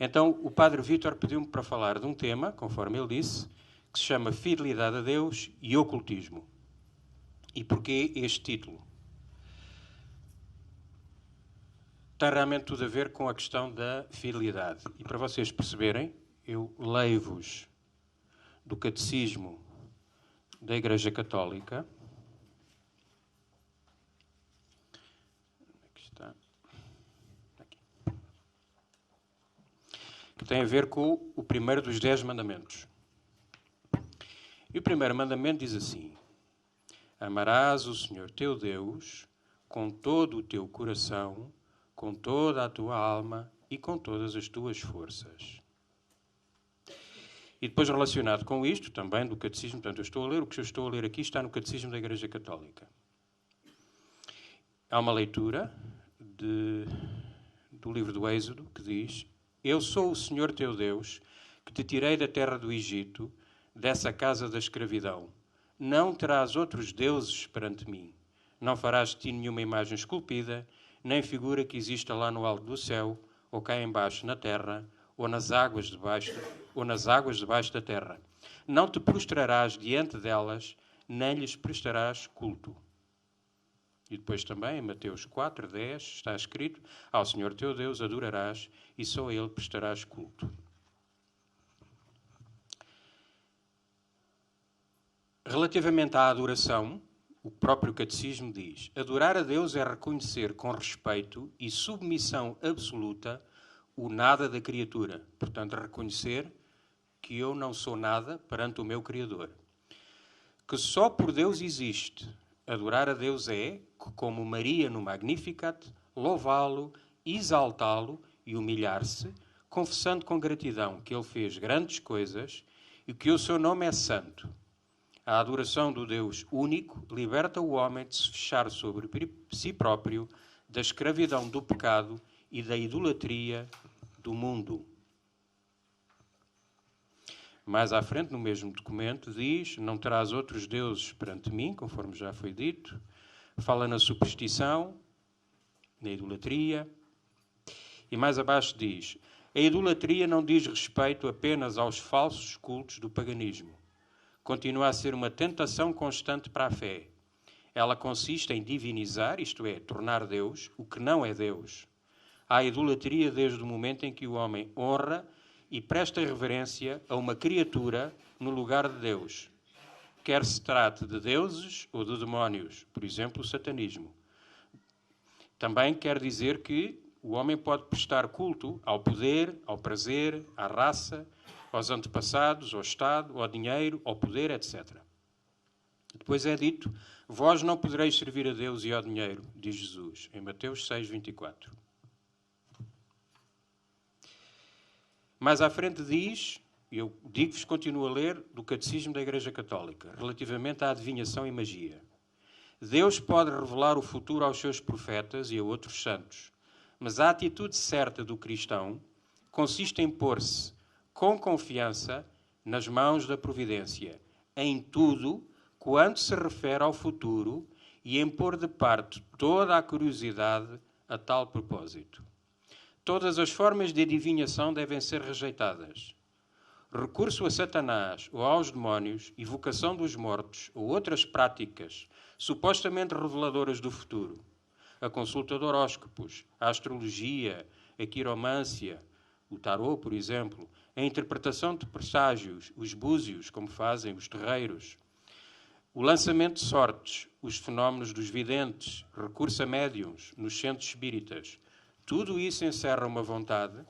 Então, o Padre Vítor pediu-me para falar de um tema, conforme ele disse, que se chama Fidelidade a Deus e Ocultismo. E porquê este título? Tem realmente tudo a ver com a questão da fidelidade. E para vocês perceberem, eu leio-vos do Catecismo da Igreja Católica. Aqui está. Aqui. Que tem a ver com o primeiro dos 10 mandamentos. E o primeiro mandamento diz assim: amarás o Senhor teu Deus com todo o teu coração, com toda a tua alma e com todas as tuas forças. E depois, relacionado com isto, também do Catecismo, portanto, o que eu estou a ler aqui está no Catecismo da Igreja Católica. Há uma leitura do livro do Êxodo que diz: eu sou o Senhor teu Deus, que te tirei da terra do Egito, dessa casa da escravidão. Não terás outros deuses perante mim. Não farás de ti nenhuma imagem esculpida, nem figura que exista lá no alto do céu, ou cá embaixo na terra, ou nas águas debaixo da terra. Não te prostrarás diante delas, nem lhes prestarás culto. E depois também, em Mateus 4:10, está escrito: ao Senhor teu Deus adorarás, e só a Ele prestarás culto. Relativamente à adoração, o próprio Catecismo diz: adorar a Deus é reconhecer com respeito e submissão absoluta o nada da criatura. Portanto, reconhecer que eu não sou nada perante o meu Criador. Que só por Deus existe. Adorar a Deus é, como Maria no Magnificat, louvá-lo, exaltá-lo e humilhar-se, confessando com gratidão que Ele fez grandes coisas e que o seu nome é santo. A adoração do Deus único liberta o homem de se fechar sobre si próprio, da escravidão do pecado e da idolatria do mundo. Mais à frente, no mesmo documento, diz: não terás outros deuses perante mim, conforme já foi dito. Fala na superstição, na idolatria. E mais abaixo diz: a idolatria não diz respeito apenas aos falsos cultos do paganismo. Continua a ser uma tentação constante para a fé. Ela consiste em divinizar, isto é, tornar Deus o que não é Deus. Há idolatria desde o momento em que o homem honra e presta reverência a uma criatura no lugar de Deus. Quer se trate de deuses ou de demónios, por exemplo, o satanismo. Também quer dizer que o homem pode prestar culto ao poder, ao prazer, à raça, aos antepassados, ao Estado, ao dinheiro, ao poder, etc. Depois é dito: vós não podereis servir a Deus e ao dinheiro, diz Jesus, em Mateus 6:24. Mais à frente diz, eu digo-vos, continuo a ler, do Catecismo da Igreja Católica, relativamente à adivinhação e magia. Deus pode revelar o futuro aos seus profetas e a outros santos, mas a atitude certa do cristão consiste em pôr-se com confiança nas mãos da providência, em tudo quanto se refere ao futuro, e em pôr de parte toda a curiosidade a tal propósito. Todas as formas de adivinhação devem ser rejeitadas. Recurso a Satanás ou aos demónios, evocação dos mortos ou outras práticas supostamente reveladoras do futuro, a consulta de horóscopos, a astrologia, a quiromância, o tarô, por exemplo, a interpretação de presságios, os búzios, como fazem os terreiros, o lançamento de sortes, os fenómenos dos videntes, recurso a médiuns nos centros espíritas, tudo isso encerra uma vontade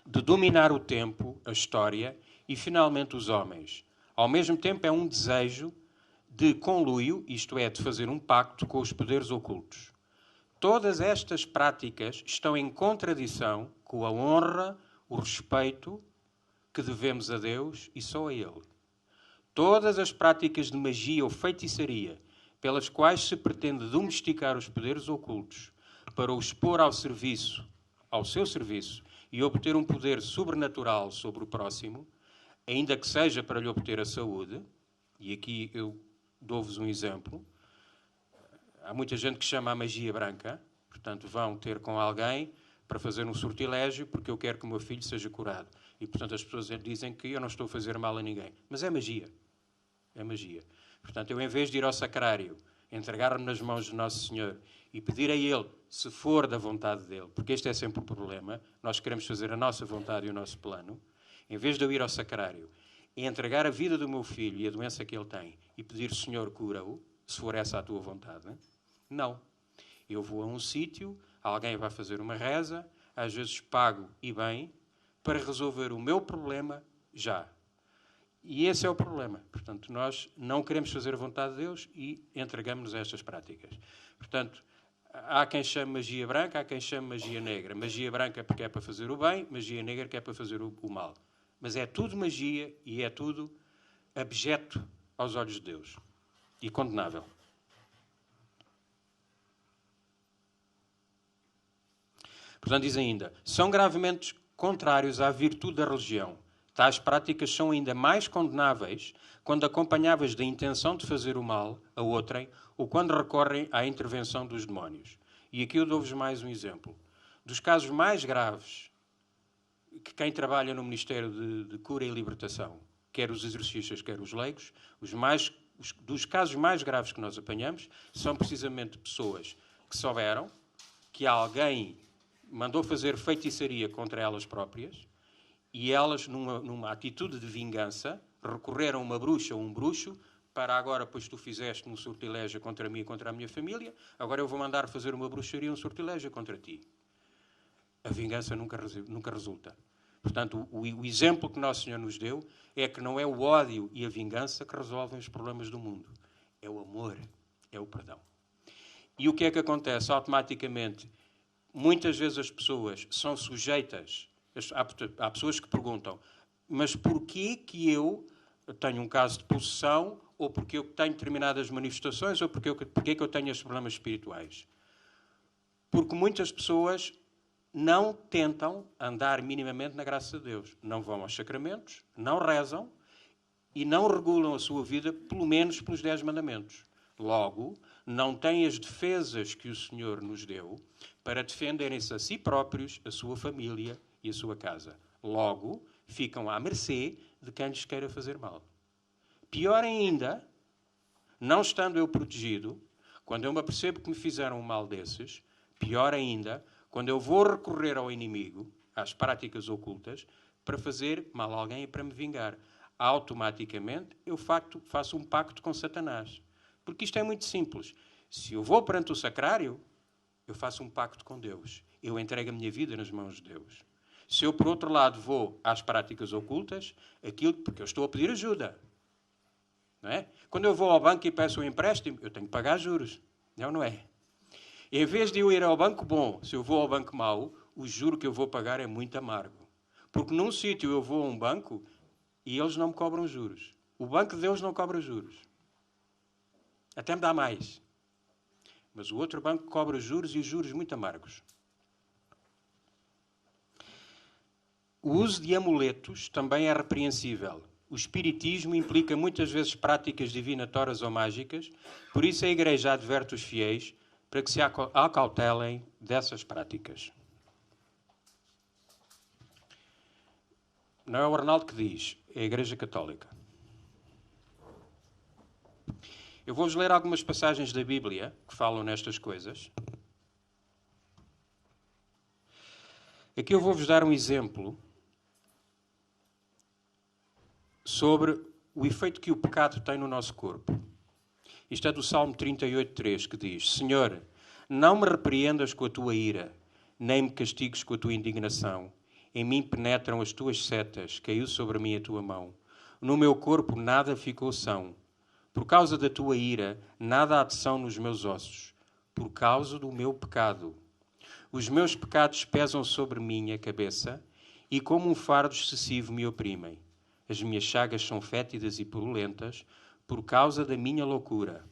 de dominar o tempo, a história e, finalmente, os homens. Ao mesmo tempo, é um desejo de conluio, isto é, de fazer um pacto com os poderes ocultos. Todas estas práticas estão em contradição com a honra, o respeito que devemos a Deus e só a Ele. Todas as práticas de magia ou feitiçaria pelas quais se pretende domesticar os poderes ocultos para os pôr ao seu serviço e obter um poder sobrenatural sobre o próximo, ainda que seja para lhe obter a saúde, e aqui eu dou-vos um exemplo. Há muita gente que chama a magia branca, portanto vão ter com alguém para fazer um sortilégio porque eu quero que o meu filho seja curado. E, portanto, as pessoas dizem que eu não estou a fazer mal a ninguém. Mas é magia. É magia. Portanto, eu, em vez de ir ao sacrário, entregar-me nas mãos de Nosso Senhor e pedir a Ele, se for da vontade dEle, porque este é sempre o problema, nós queremos fazer a nossa vontade e o nosso plano, em vez de eu ir ao sacrário e entregar a vida do meu filho e a doença que ele tem e pedir, Senhor, cura-o, se for essa a tua vontade, não. Eu vou a um sítio, alguém vai fazer uma reza, às vezes pago e bem, para resolver o meu problema já. E esse é o problema. Portanto, nós não queremos fazer a vontade de Deus e entregamos-nos a estas práticas. Portanto, há quem chame magia branca, há quem chame magia negra. Magia branca porque é para fazer o bem, magia negra que é para fazer o mal. Mas é tudo magia e é tudo abjeto aos olhos de Deus. E condenável. Portanto, diz ainda, são gravemente contrários à virtude da religião. Tais práticas são ainda mais condenáveis quando acompanhadas da intenção de fazer o mal a outrem ou quando recorrem à intervenção dos demónios. E aqui eu dou-vos mais um exemplo. Dos casos mais graves que quem trabalha no Ministério de Cura e Libertação, quer os exorcistas, quer os leigos, dos casos mais graves que nós apanhamos, são precisamente pessoas que souberam que alguém mandou fazer feitiçaria contra elas próprias e elas, numa atitude de vingança, recorreram a uma bruxa ou um bruxo para agora, pois tu fizeste um sortilégio contra mim e contra a minha família, agora eu vou mandar fazer uma bruxaria, um sortilégio contra ti. A vingança nunca resulta. Portanto, o exemplo que Nosso Senhor nos deu é que não é o ódio e a vingança que resolvem os problemas do mundo. É o amor, é o perdão. E o que é que acontece? Automaticamente, muitas vezes as pessoas são sujeitas. Há pessoas que perguntam, mas porquê que eu tenho um caso de possessão, ou porque eu tenho determinadas manifestações, ou porquê que eu tenho estes problemas espirituais? Porque muitas pessoas não tentam andar minimamente na graça de Deus. Não vão aos sacramentos, não rezam e não regulam a sua vida, pelo menos pelos 10 mandamentos. Logo, não têm as defesas que o Senhor nos deu para defenderem-se a si próprios, a sua família e a sua casa. Logo, ficam à mercê de quem lhes queira fazer mal. Pior ainda, não estando eu protegido, quando eu me apercebo que me fizeram um mal desses, pior ainda, quando eu vou recorrer ao inimigo, às práticas ocultas, para fazer mal a alguém e para me vingar, automaticamente eu faço um pacto com Satanás. Porque isto é muito simples. Se eu vou perante o sacrário, eu faço um pacto com Deus. Eu entrego a minha vida nas mãos de Deus. Se eu, por outro lado, vou às práticas ocultas, porque eu estou a pedir ajuda. Não é? Quando eu vou ao banco e peço um empréstimo, eu tenho que pagar juros. Não é? Em vez de eu ir ao banco bom, se eu vou ao banco mau, o juro que eu vou pagar é muito amargo. Porque num sítio eu vou a um banco e eles não me cobram juros. O banco de Deus não cobra juros. Até me dá mais. Mas o outro banco cobra juros e juros muito amargos. O uso de amuletos também é repreensível. O espiritismo implica muitas vezes práticas divinatórias ou mágicas, por isso a Igreja adverte os fiéis para que se acautelem dessas práticas. Não é o Arnaldo que diz, é a Igreja Católica. Eu vou-vos ler algumas passagens da Bíblia que falam nestas coisas. Aqui eu vou-vos dar um exemplo sobre o efeito que o pecado tem no nosso corpo. Isto é do Salmo 38:3, que diz: Senhor, não me repreendas com a tua ira, nem me castigues com a tua indignação. Em mim penetram as tuas setas, caiu sobre mim a tua mão. No meu corpo nada ficou são. Por causa da tua ira, nada há de são nos meus ossos. Por causa do meu pecado. Os meus pecados pesam sobre mim a cabeça, e como um fardo excessivo me oprimem. As minhas chagas são fétidas e purulentas, por causa da minha loucura.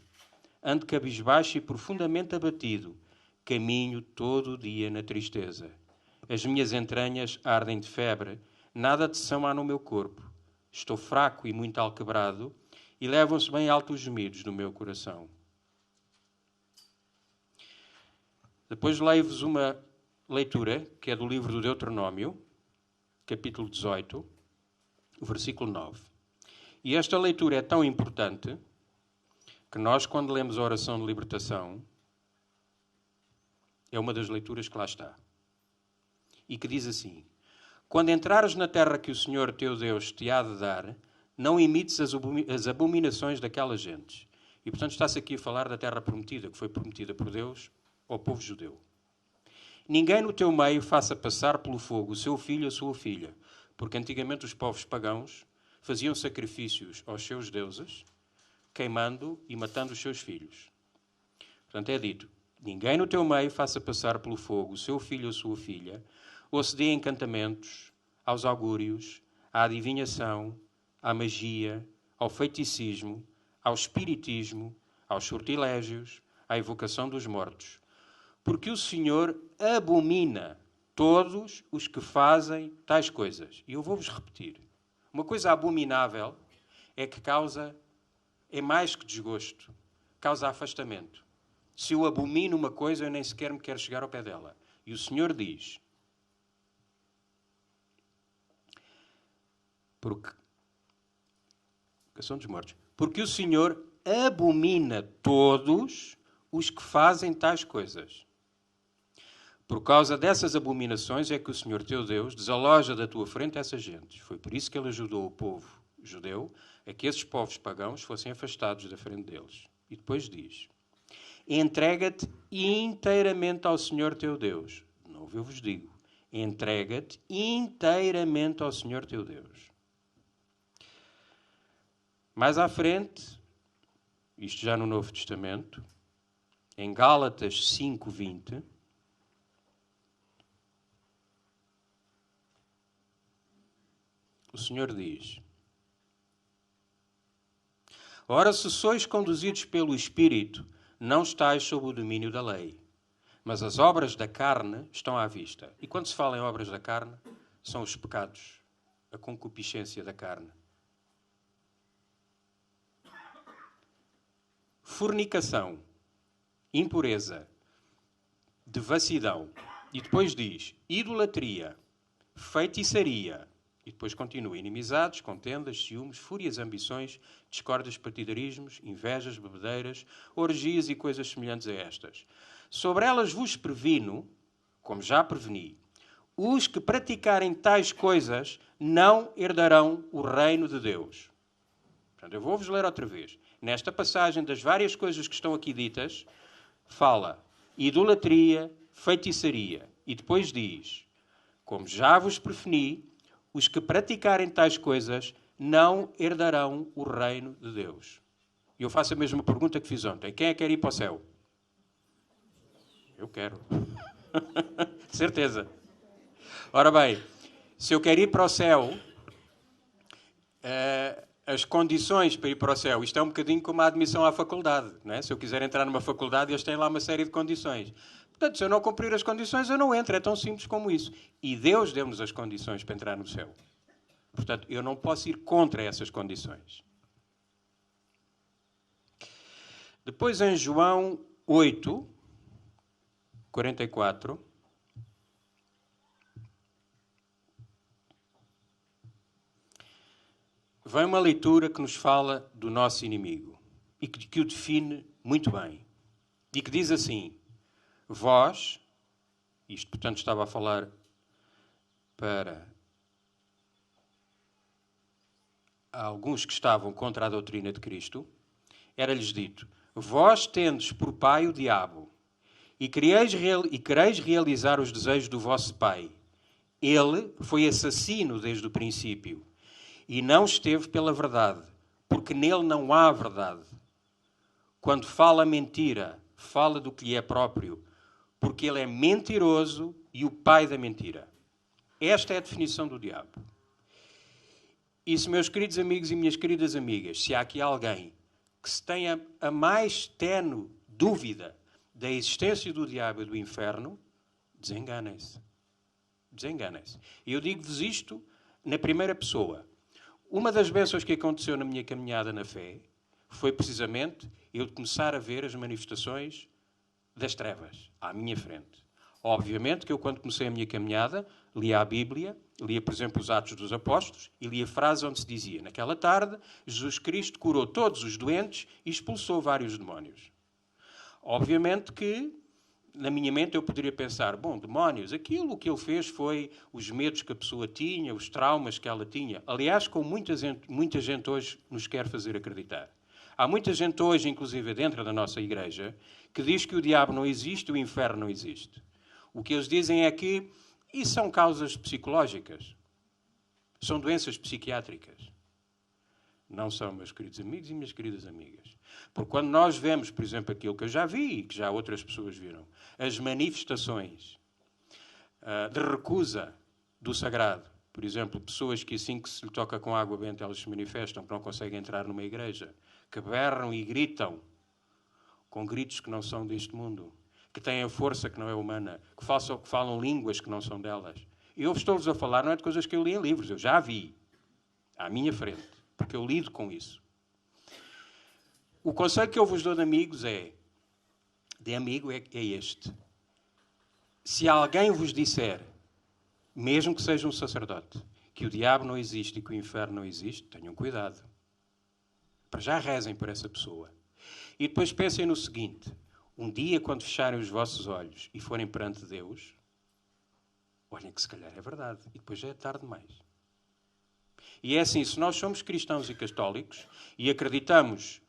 Ando cabisbaixo e profundamente abatido, caminho todo o dia na tristeza. As minhas entranhas ardem de febre, nada de são há no meu corpo. Estou fraco e muito alquebrado, e levam-se bem alto os gemidos do meu coração. Depois leio-vos leitura, que é do livro do Deuteronômio, capítulo 18, versículo 9. E esta leitura é tão importante que nós, quando lemos a oração de libertação, é uma das leituras que lá está. E que diz assim: quando entrares na terra que o Senhor teu Deus te há de dar, não imites as abominações daquelas gentes. E, portanto, está-se aqui a falar da terra prometida, que foi prometida por Deus ao povo judeu. Ninguém no teu meio faça passar pelo fogo o seu filho ou a sua filha, porque antigamente os povos pagãos faziam sacrifícios aos seus deuses, queimando e matando os seus filhos. Portanto, é dito: ninguém no teu meio faça passar pelo fogo o seu filho ou a sua filha, ou se dê encantamentos aos augúrios, à adivinhação, à magia, ao feiticismo, ao espiritismo, aos sortilégios, à evocação dos mortos. Porque o Senhor abomina todos os que fazem tais coisas. E eu vou-vos repetir. Uma coisa abominável é que é mais que desgosto, causa afastamento. Se eu abomino uma coisa, eu nem sequer me quero chegar ao pé dela. E o Senhor diz: porque o Senhor abomina todos os que fazem tais coisas. Por causa dessas abominações é que o Senhor teu Deus desaloja da tua frente essas gentes. Foi por isso que ele ajudou o povo judeu a que esses povos pagãos fossem afastados da frente deles. E depois diz: entrega-te inteiramente ao Senhor teu Deus. De novo eu vos digo: entrega-te inteiramente ao Senhor teu Deus. Mais à frente, isto já no Novo Testamento, em Gálatas 5:20, o Senhor diz: ora, se sois conduzidos pelo Espírito, não estáis sob o domínio da lei. Mas as obras da carne estão à vista. E quando se fala em obras da carne, são os pecados, a concupiscência da carne. Fornicação, impureza, devassidão. E depois diz: idolatria, feitiçaria. E depois continua: inimizades, contendas, ciúmes, fúrias, ambições, discórdias, partidarismos, invejas, bebedeiras, orgias e coisas semelhantes a estas. Sobre elas vos previno, como já preveni: os que praticarem tais coisas não herdarão o reino de Deus. Portanto, eu vou-vos ler outra vez. Nesta passagem, das várias coisas que estão aqui ditas, fala idolatria, feitiçaria. E depois diz: como já vos preveni, os que praticarem tais coisas não herdarão o reino de Deus. E eu faço a mesma pergunta que fiz ontem: quem é que quer ir para o céu? Eu quero. De certeza. Ora bem, se eu quero ir para o céu, as condições para ir para o céu, isto é um bocadinho como a admissão à faculdade, não é? Se eu quiser entrar numa faculdade, eles têm lá uma série de condições. Portanto, se eu não cumprir as condições, eu não entro. É tão simples como isso. E Deus deu-nos as condições para entrar no céu. Portanto, eu não posso ir contra essas condições. Depois, em João 8, 44... vem uma leitura que nos fala do nosso inimigo e que o define muito bem. E que diz assim: vós, isto portanto estava a falar para alguns que estavam contra a doutrina de Cristo, era-lhes dito: vós tendes por pai o diabo e quereis realizar os desejos do vosso pai. Ele foi assassino desde o princípio e não esteve pela verdade, porque nele não há verdade. Quando fala mentira, fala do que lhe é próprio, porque ele é mentiroso e o pai da mentira. Esta é a definição do diabo. E se, meus queridos amigos e minhas queridas amigas, se há aqui alguém que se tenha a mais tenue dúvida da existência do diabo e do inferno, desenganem-se. Desenganem-se. E eu digo-vos isto na primeira pessoa. Uma das bênçãos que aconteceu na minha caminhada na fé foi precisamente eu começar a ver as manifestações das trevas à minha frente. Obviamente que eu, quando comecei a minha caminhada, lia a Bíblia, lia, por exemplo, os Atos dos Apóstolos e lia frases onde se dizia: naquela tarde, Jesus Cristo curou todos os doentes e expulsou vários demónios. Obviamente que, na minha mente, eu poderia pensar: bom, demónios, aquilo que ele fez foi os medos que a pessoa tinha, os traumas que ela tinha. Aliás, como muita gente hoje nos quer fazer acreditar. Há muita gente hoje, inclusive dentro da nossa igreja, que diz que o diabo não existe e o inferno não existe. O que eles dizem é que isso são causas psicológicas. São doenças psiquiátricas. Não são, meus queridos amigos e minhas queridas amigas. Porque quando nós vemos, por exemplo, aquilo que eu já vi e que já outras pessoas viram, as manifestações de recusa do sagrado, por exemplo, pessoas que assim que se lhe toca com água benta, elas se manifestam, que não conseguem entrar numa igreja, que berram e gritam com gritos que não são deste mundo, que têm a força que não é humana, que falam línguas que não são delas. E eu estou-vos a falar não é de coisas que eu li em livros, eu já vi à minha frente, porque eu lido com isso. O conselho que eu vos dou de amigos é este. Se alguém vos disser, mesmo que seja um sacerdote, que o diabo não existe e que o inferno não existe, tenham cuidado. Para já rezem por essa pessoa. E depois pensem no seguinte: um dia, quando fecharem os vossos olhos e forem perante Deus, olhem que se calhar é verdade. E depois já é tarde demais. E é assim, se nós somos cristãos e católicos e acreditamos,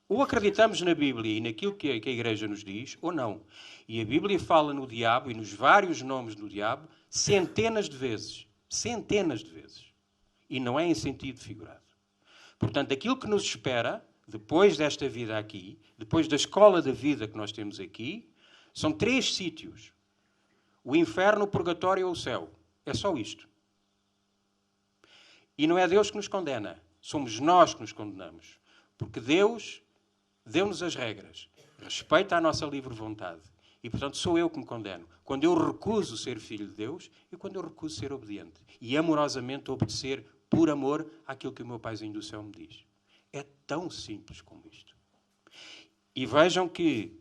ou acreditamos na Bíblia e naquilo que a Igreja nos diz, ou não. E a Bíblia fala no diabo e nos vários nomes do diabo centenas de vezes. Centenas de vezes. E não é em sentido figurado. Portanto, aquilo que nos espera, depois desta vida aqui, depois da escola da vida que nós temos aqui, são 3 sítios. O inferno, o purgatório ou o céu. É só isto. E não é Deus que nos condena. Somos nós que nos condenamos. Porque Deus deu-nos as regras. Respeita a nossa livre vontade. E, portanto, sou eu que me condeno. Quando eu recuso ser filho de Deus e quando eu recuso ser obediente. E amorosamente obedecer por amor àquilo que o meu Paizinho do céu me diz. É tão simples como isto. E vejam que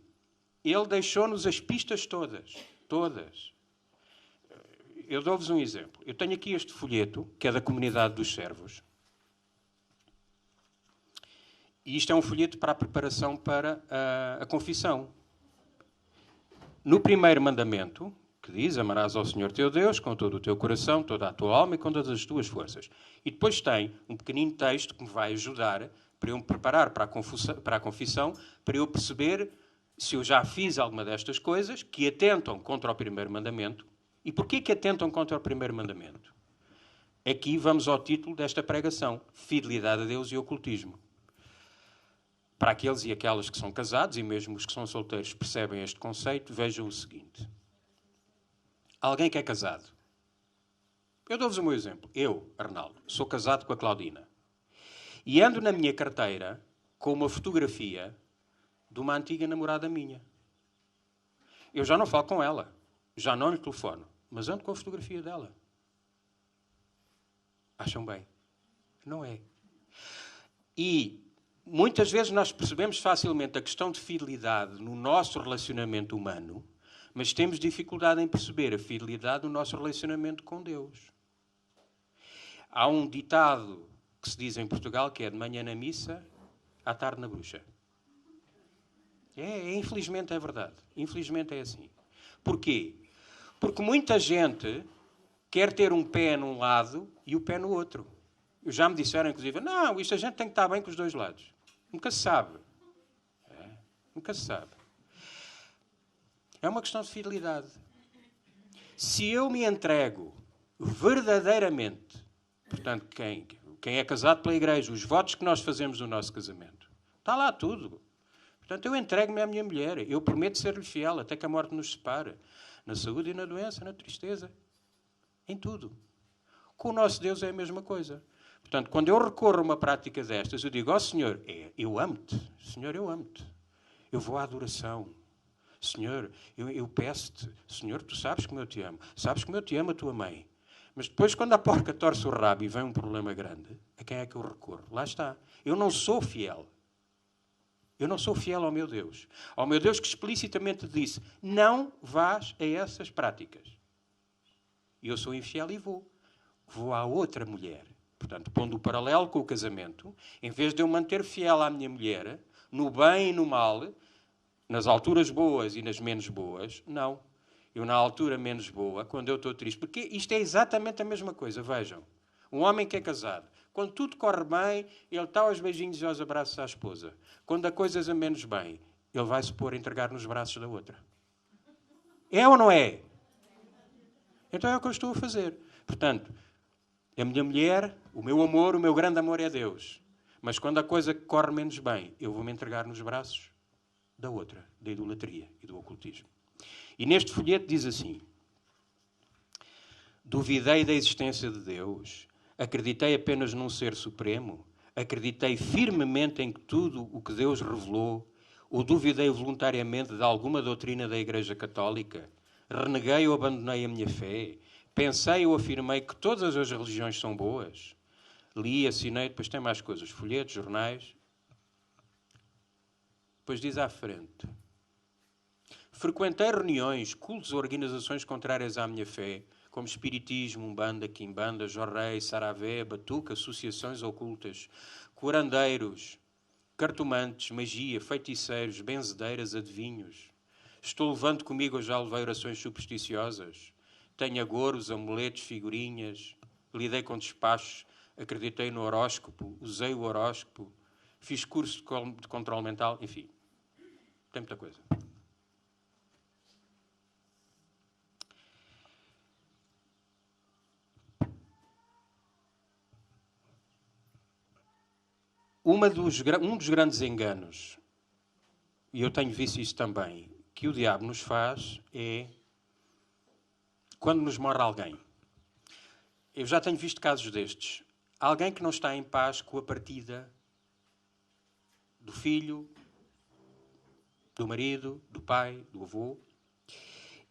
Ele deixou-nos as pistas todas. Todas. Eu dou-vos um exemplo. Eu tenho aqui este folheto, que é da comunidade dos servos. E isto é um folheto para a preparação para a confissão. No primeiro mandamento, que diz: amarás ao Senhor teu Deus com todo o teu coração, toda a tua alma e com todas as tuas forças. E depois tem um pequenino texto que me vai ajudar para eu me preparar para a confissão, para eu perceber se eu já fiz alguma destas coisas que atentam contra o primeiro mandamento. E porquê que atentam contra o primeiro mandamento? Aqui vamos ao título desta pregação: fidelidade a Deus e ocultismo. Para aqueles e aquelas que são casados, e mesmo os que são solteiros percebem este conceito, vejam o seguinte. Alguém que é casado. Eu dou-vos o meu exemplo. Eu, Arnaldo, sou casado com a Claudina. E ando na minha carteira com uma fotografia de uma antiga namorada minha. Eu já não falo com ela. Já não lhe telefono. Mas ando com a fotografia dela. Acham bem? Não é. E muitas vezes nós percebemos facilmente a questão de fidelidade no nosso relacionamento humano, mas temos dificuldade em perceber a fidelidade no nosso relacionamento com Deus. Há um ditado que se diz em Portugal que é: de manhã na missa, à tarde na bruxa. Infelizmente é verdade. Infelizmente é assim. Porquê? Porque muita gente quer ter um pé num lado e o pé no outro. Já me disseram, inclusive, não, isto a gente tem que estar bem com os dois lados. Nunca se sabe. Nunca se sabe. É uma questão de fidelidade. Se eu me entrego verdadeiramente, portanto, quem é casado pela igreja, os votos que nós fazemos no nosso casamento, está lá tudo. Portanto, eu entrego-me à minha mulher. Eu prometo ser-lhe fiel até que a morte nos separe. Na saúde e na doença, na tristeza. Em tudo. Com o nosso Deus é a mesma coisa. Portanto, quando eu recorro a uma prática destas, eu digo: ó Senhor, eu amo-te. Senhor, eu amo-te. Eu vou à adoração. Senhor, eu peço-te. Senhor, tu sabes como eu te amo. Sabes como eu te amo a tua mãe. Mas depois, quando a porca torce o rabo e vem um problema grande, a quem é que eu recorro? Lá está. Eu não sou fiel. Eu não sou fiel ao meu Deus. Ao meu Deus que explicitamente disse, não vás a essas práticas. E eu sou infiel e vou. Vou à outra mulher. Portanto, pondo o paralelo com o casamento, em vez de eu manter fiel à minha mulher, no bem e no mal, nas alturas boas e nas menos boas, não. Eu, na altura menos boa, quando eu estou triste, porque isto é exatamente a mesma coisa, vejam. Um homem que é casado, quando tudo corre bem, ele está aos beijinhos e aos abraços à esposa. Quando a coisa a menos bem, ele vai se pôr a entregar nos braços da outra. É ou não é? Então é o que eu estou a fazer. Portanto, a minha mulher, o meu amor, o meu grande amor é Deus. Mas quando a coisa corre menos bem, eu vou me entregar nos braços da outra, da idolatria e do ocultismo. E neste folheto diz assim: duvidei da existência de Deus, acreditei apenas num ser supremo, acreditei firmemente em que tudo o que Deus revelou, ou duvidei voluntariamente de alguma doutrina da Igreja Católica, reneguei ou abandonei a minha fé, pensei ou afirmei que todas as religiões são boas, li, assinei, depois tem mais coisas, folhetos, jornais. Depois diz à frente: frequentei reuniões, cultos ou organizações contrárias à minha fé, como espiritismo, umbanda, quimbanda, jorrei, saravé, batuca, associações ocultas, curandeiros, cartomantes, magia, feiticeiros, benzedeiras, adivinhos. Estou levando comigo, eu já levei orações supersticiosas. Tenho agouros, amuletos, figurinhas. Lidei com despachos, acreditei no horóscopo, usei o horóscopo, fiz curso de controle mental, enfim. Tem muita coisa. Um dos grandes enganos, e eu tenho visto isso também, que o diabo nos faz é quando nos morre alguém. Eu já tenho visto casos destes. Alguém que não está em paz com a partida do filho, do marido, do pai, do avô,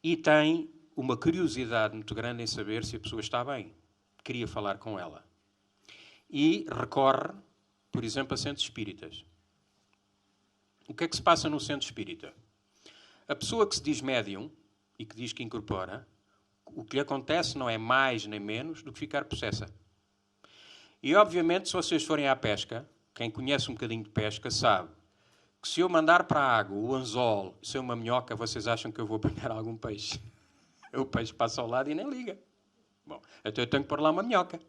e tem uma curiosidade muito grande em saber se a pessoa está bem. Queria falar com ela. E recorre, por exemplo, a centros espíritas. O que é que se passa no centro espírita? A pessoa que se diz médium e que diz que incorpora, o que lhe acontece não é mais nem menos do que ficar possessa. E, obviamente, se vocês forem à pesca, quem conhece um bocadinho de pesca sabe que se eu mandar para a água o anzol ser uma minhoca, vocês acham que eu vou apanhar algum peixe? O peixe passa ao lado e nem liga. Bom, então eu tenho que pôr lá uma minhoca.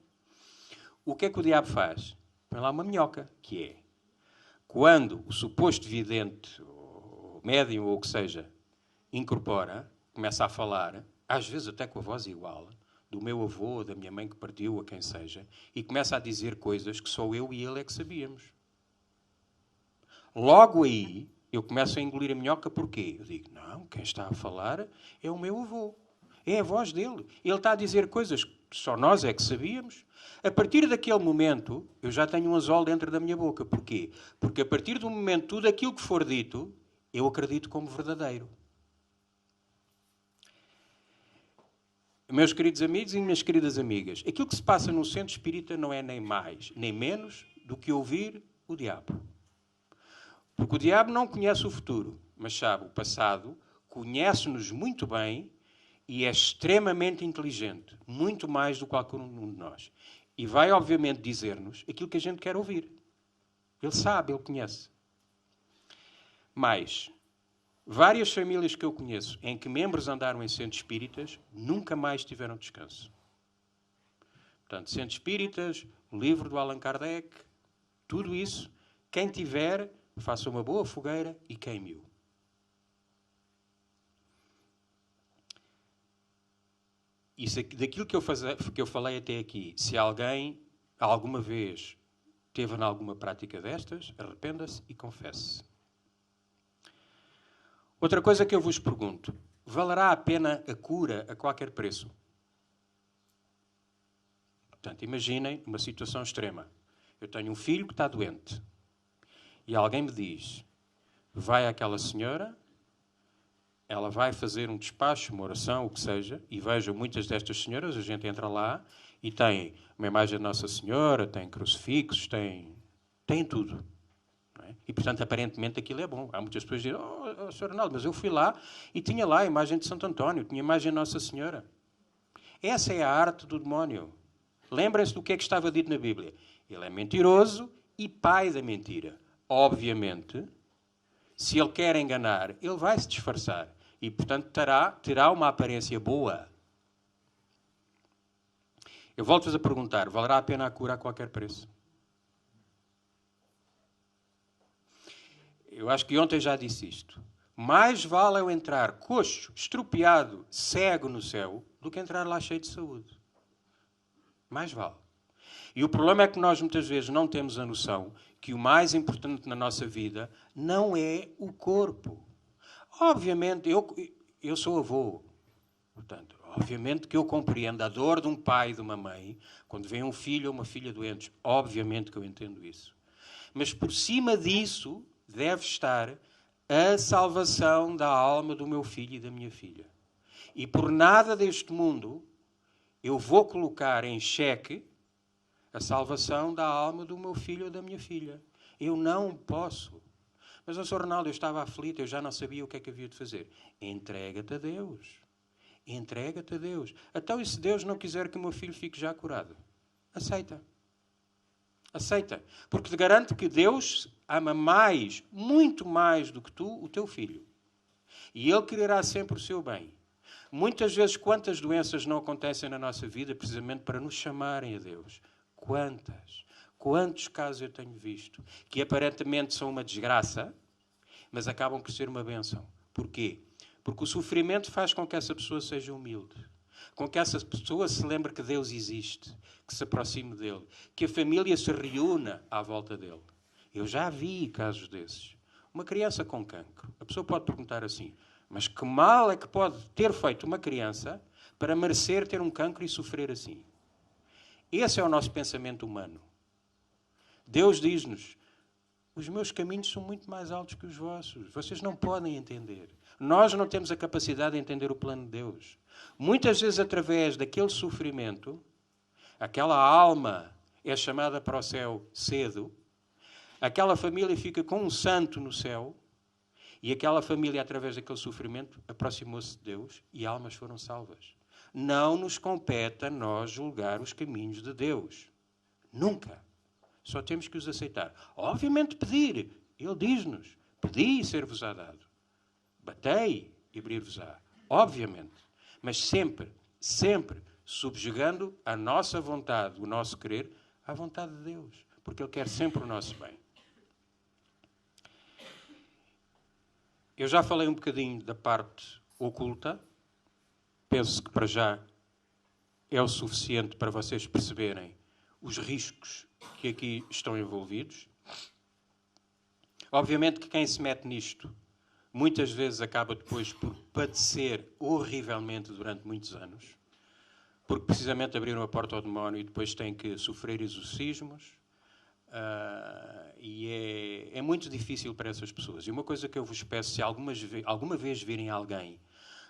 O que é que o diabo faz? Põe lá uma minhoca, que é quando o suposto vidente, ou médium, ou o que seja, incorpora, começa a falar, às vezes até com a voz igual, do meu avô, da minha mãe que partiu, a quem seja, e começa a dizer coisas que só eu e ele é que sabíamos. Logo aí, eu começo a engolir a minhoca, porquê? Eu digo, não, quem está a falar é o meu avô. É a voz dele. Ele está a dizer coisas que só nós é que sabíamos. A partir daquele momento, eu já tenho um anzol dentro da minha boca. Porquê? Porque a partir do momento, tudo aquilo que for dito, eu acredito como verdadeiro. Meus queridos amigos e minhas queridas amigas, aquilo que se passa no centro espírita não é nem mais, nem menos do que ouvir o diabo. Porque o diabo não conhece o futuro, mas sabe o passado, conhece-nos muito bem e é extremamente inteligente, muito mais do que qualquer um de nós. E vai, obviamente, dizer-nos aquilo que a gente quer ouvir. Ele sabe, ele conhece. Mas várias famílias que eu conheço em que membros andaram em centros espíritas nunca mais tiveram descanso. Portanto, centros espíritas, o livro do Allan Kardec, tudo isso, quem tiver, faça uma boa fogueira e queime-o. Isso, daquilo que eu falei até aqui, se alguém alguma vez teve em alguma prática destas, arrependa-se e confesse. Outra coisa que eu vos pergunto, valerá a pena a cura a qualquer preço? Portanto, imaginem uma situação extrema. Eu tenho um filho que está doente e alguém me diz, vai àquela senhora, ela vai fazer um despacho, uma oração, o que seja, e vejam muitas destas senhoras, a gente entra lá e tem uma imagem de Nossa Senhora, tem crucifixos, tem tudo. Não é? E, portanto, aparentemente aquilo é bom. Há muitas pessoas que dizem, Sr. Arnaldo, mas eu fui lá e tinha lá a imagem de Santo António, tinha a imagem de Nossa Senhora. Essa é a arte do demónio. Lembrem-se do que é que estava dito na Bíblia. Ele é mentiroso e pai da mentira. Obviamente, se ele quer enganar, ele vai se disfarçar. E, portanto, terá uma aparência boa. Eu volto-vos a perguntar, valerá a pena a cura a qualquer preço? Eu acho que ontem já disse isto. Mais vale eu entrar coxo, estropiado, cego no céu, do que entrar lá cheio de saúde. Mais vale. E o problema é que nós muitas vezes não temos a noção que o mais importante na nossa vida não é o corpo. Obviamente, eu sou avô. Portanto, obviamente que eu compreendo a dor de um pai e de uma mãe quando vem um filho ou uma filha doentes. Obviamente que eu entendo isso. Mas por cima disso deve estar a salvação da alma do meu filho e da minha filha. E por nada deste mundo eu vou colocar em xeque a salvação da alma do meu filho ou da minha filha. Eu não posso. Mas, Sr. Ronaldo, eu estava aflito, eu já não sabia o que é que havia de fazer. Entrega-te a Deus. Entrega-te a Deus. Então, e se Deus não quiser que o meu filho fique já curado? Aceita. Aceita. Porque te garanto que Deus ama mais, muito mais do que tu, o teu filho. E Ele quererá sempre o seu bem. Muitas vezes, quantas doenças não acontecem na nossa vida precisamente para nos chamarem a Deus? Quantas? Quantos casos eu tenho visto que aparentemente são uma desgraça, mas acabam por ser uma bênção. Porquê? Porque o sofrimento faz com que essa pessoa seja humilde. Com que essa pessoa se lembre que Deus existe, que se aproxime dele, que a família se reúna à volta dele. Eu já vi casos desses. Uma criança com cancro. A pessoa pode perguntar assim, mas que mal é que pode ter feito uma criança para merecer ter um cancro e sofrer assim? Esse é o nosso pensamento humano. Deus diz-nos, os meus caminhos são muito mais altos que os vossos. Vocês não podem entender. Nós não temos a capacidade de entender o plano de Deus. Muitas vezes, através daquele sofrimento, aquela alma é chamada para o céu cedo, aquela família fica com um santo no céu, e aquela família, através daquele sofrimento, aproximou-se de Deus e almas foram salvas. Não nos compete a nós julgar os caminhos de Deus. Nunca. Só temos que os aceitar. Obviamente pedir. Ele diz-nos, pedi e ser-vos-á dado. Batei e abrir-vos-á. Obviamente. Mas sempre, sempre subjugando a nossa vontade, o nosso querer, à vontade de Deus. Porque Ele quer sempre o nosso bem. Eu já falei um bocadinho da parte oculta. Penso que para já é o suficiente para vocês perceberem os riscos que aqui estão envolvidos. Obviamente que quem se mete nisto muitas vezes acaba depois por padecer horrivelmente durante muitos anos, porque precisamente abriram a porta ao demónio e depois têm que sofrer exorcismos. E é muito difícil para essas pessoas. E uma coisa que eu vos peço, se alguma vez virem alguém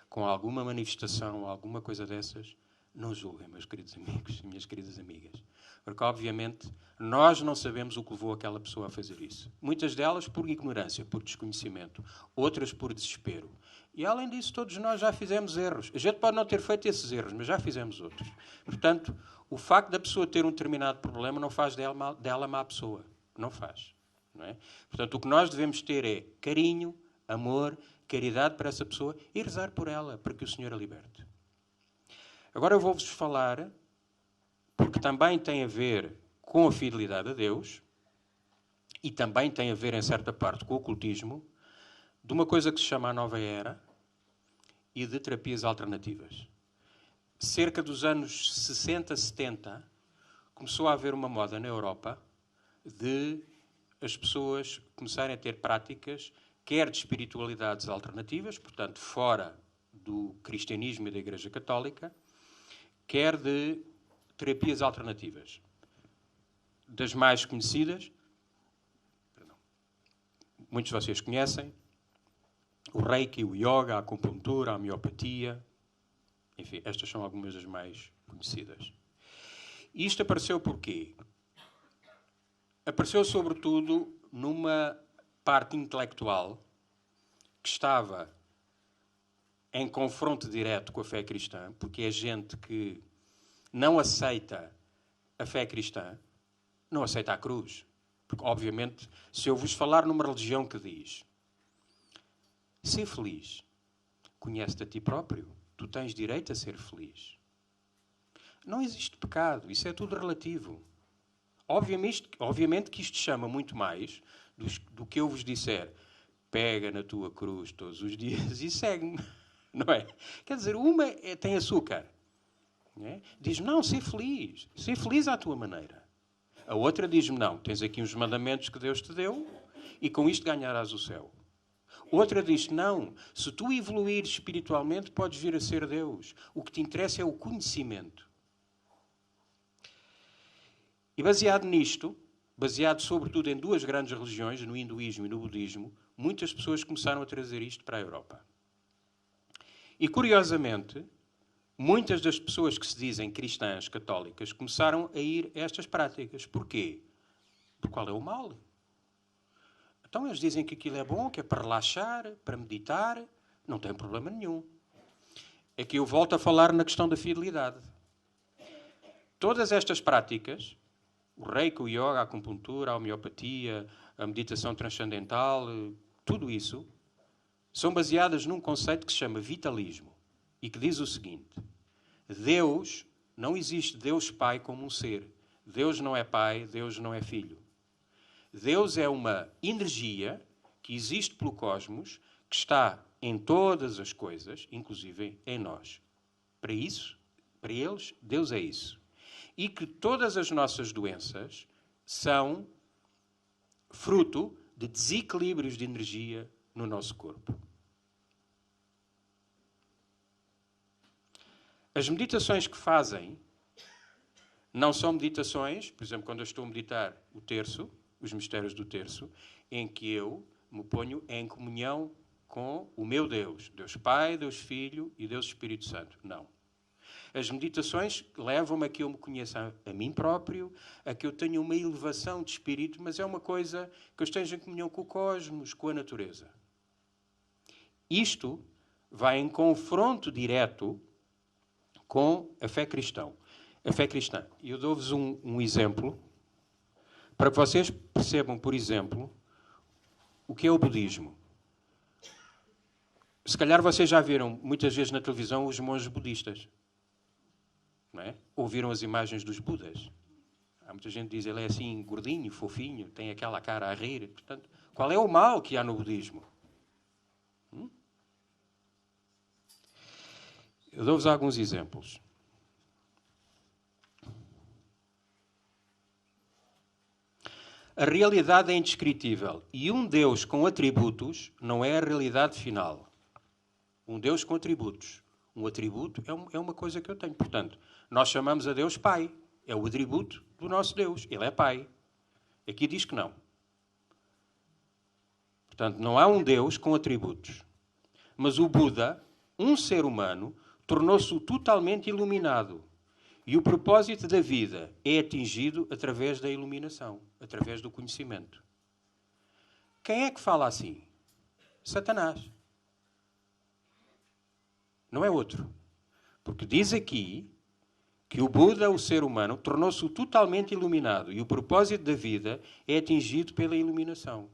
com alguma manifestação, alguma coisa dessas, não julguem, meus queridos amigos e minhas queridas amigas. Porque, obviamente, nós não sabemos o que levou aquela pessoa a fazer isso. Muitas delas por ignorância, por desconhecimento. Outras por desespero. E, além disso, todos nós já fizemos erros. A gente pode não ter feito esses erros, mas já fizemos outros. Portanto, o facto da pessoa ter um determinado problema não faz dela má pessoa. Não faz. Não é? Portanto, o que nós devemos ter é carinho, amor, caridade para essa pessoa e rezar por ela, para que o Senhor a liberte. Agora eu vou-vos falar, porque também tem a ver com a fidelidade a Deus e também tem a ver, em certa parte, com o ocultismo, de uma coisa que se chama a Nova Era e de terapias alternativas. Cerca dos anos 60, 70, começou a haver uma moda na Europa de as pessoas começarem a ter práticas, quer de espiritualidades alternativas, portanto, fora do cristianismo e da Igreja Católica, quer de terapias alternativas. Das mais conhecidas, muitos de vocês conhecem, o Reiki, o Yoga, a acupuntura, a homeopatia, enfim, estas são algumas das mais conhecidas. E isto apareceu porquê? Apareceu, sobretudo, numa parte intelectual que estava em confronto direto com a fé cristã, porque é gente que não aceita a fé cristã, não aceita a cruz. Porque, obviamente, se eu vos falar numa religião que diz ser feliz, conhece-te a ti próprio, tu tens direito a ser feliz. Não existe pecado, isso é tudo relativo. Obviamente que isto chama muito mais do que eu vos disser. Pega na tua cruz todos os dias e segue-me. Não é? Quer dizer, uma tem açúcar. É? Diz-me, não, ser feliz à tua maneira. A outra diz-me, não, tens aqui uns mandamentos que Deus te deu e com isto ganharás o céu. Outra diz, não, se tu evoluires espiritualmente podes vir a ser Deus. O que te interessa é o conhecimento. E baseado nisto, baseado sobretudo em duas grandes religiões, no hinduísmo e no budismo, muitas pessoas começaram a trazer isto para a Europa. E, curiosamente, muitas das pessoas que se dizem cristãs, católicas, começaram a ir a estas práticas. Porquê? Porque qual é o mal? Então eles dizem que aquilo é bom, que é para relaxar, para meditar. Não tem problema nenhum. É que eu volto a falar na questão da fidelidade. Todas estas práticas, o reiki, o yoga, a acupuntura, a homeopatia, a meditação transcendental, tudo isso, são baseadas num conceito que se chama vitalismo e que diz o seguinte: Deus, não existe Deus Pai como um ser. Deus não é Pai, Deus não é Filho. Deus é uma energia que existe pelo cosmos, que está em todas as coisas, inclusive em nós. Para eles, Deus é isso. E que todas as nossas doenças são fruto de desequilíbrios de energia no nosso corpo. As meditações que fazem não são meditações, por exemplo, quando eu estou a meditar o terço, os mistérios do terço, em que eu me ponho em comunhão com o meu Deus, Deus Pai, Deus Filho e Deus Espírito Santo. Não. As meditações levam-me a que eu me conheça a mim próprio, a que eu tenha uma elevação de espírito, mas é uma coisa que eu esteja em comunhão com o cosmos, com a natureza. Isto vai em confronto direto com a fé cristã. A fé cristã. E eu dou-vos um exemplo para que vocês percebam, por exemplo, o que é o budismo. Se calhar vocês já viram muitas vezes na televisão os monges budistas. Não é? Ouviram as imagens dos Budas. Há muita gente que diz, ele é assim gordinho, fofinho, tem aquela cara a rir. Portanto, qual é o mal que há no budismo? Eu dou-vos alguns exemplos. A realidade é indescritível e um Deus com atributos não é a realidade final. Um Deus com atributos. Um atributo é uma coisa que eu tenho. Portanto, nós chamamos a Deus Pai. É o atributo do nosso Deus. Ele é Pai. Aqui diz que não. Portanto, não há um Deus com atributos. Mas o Buda, um ser humano, tornou-se totalmente iluminado. E o propósito da vida é atingido através da iluminação, através do conhecimento. Quem é que fala assim? Satanás. Não é outro. Porque diz aqui que o Buda, o ser humano, tornou-se totalmente iluminado e o propósito da vida é atingido pela iluminação.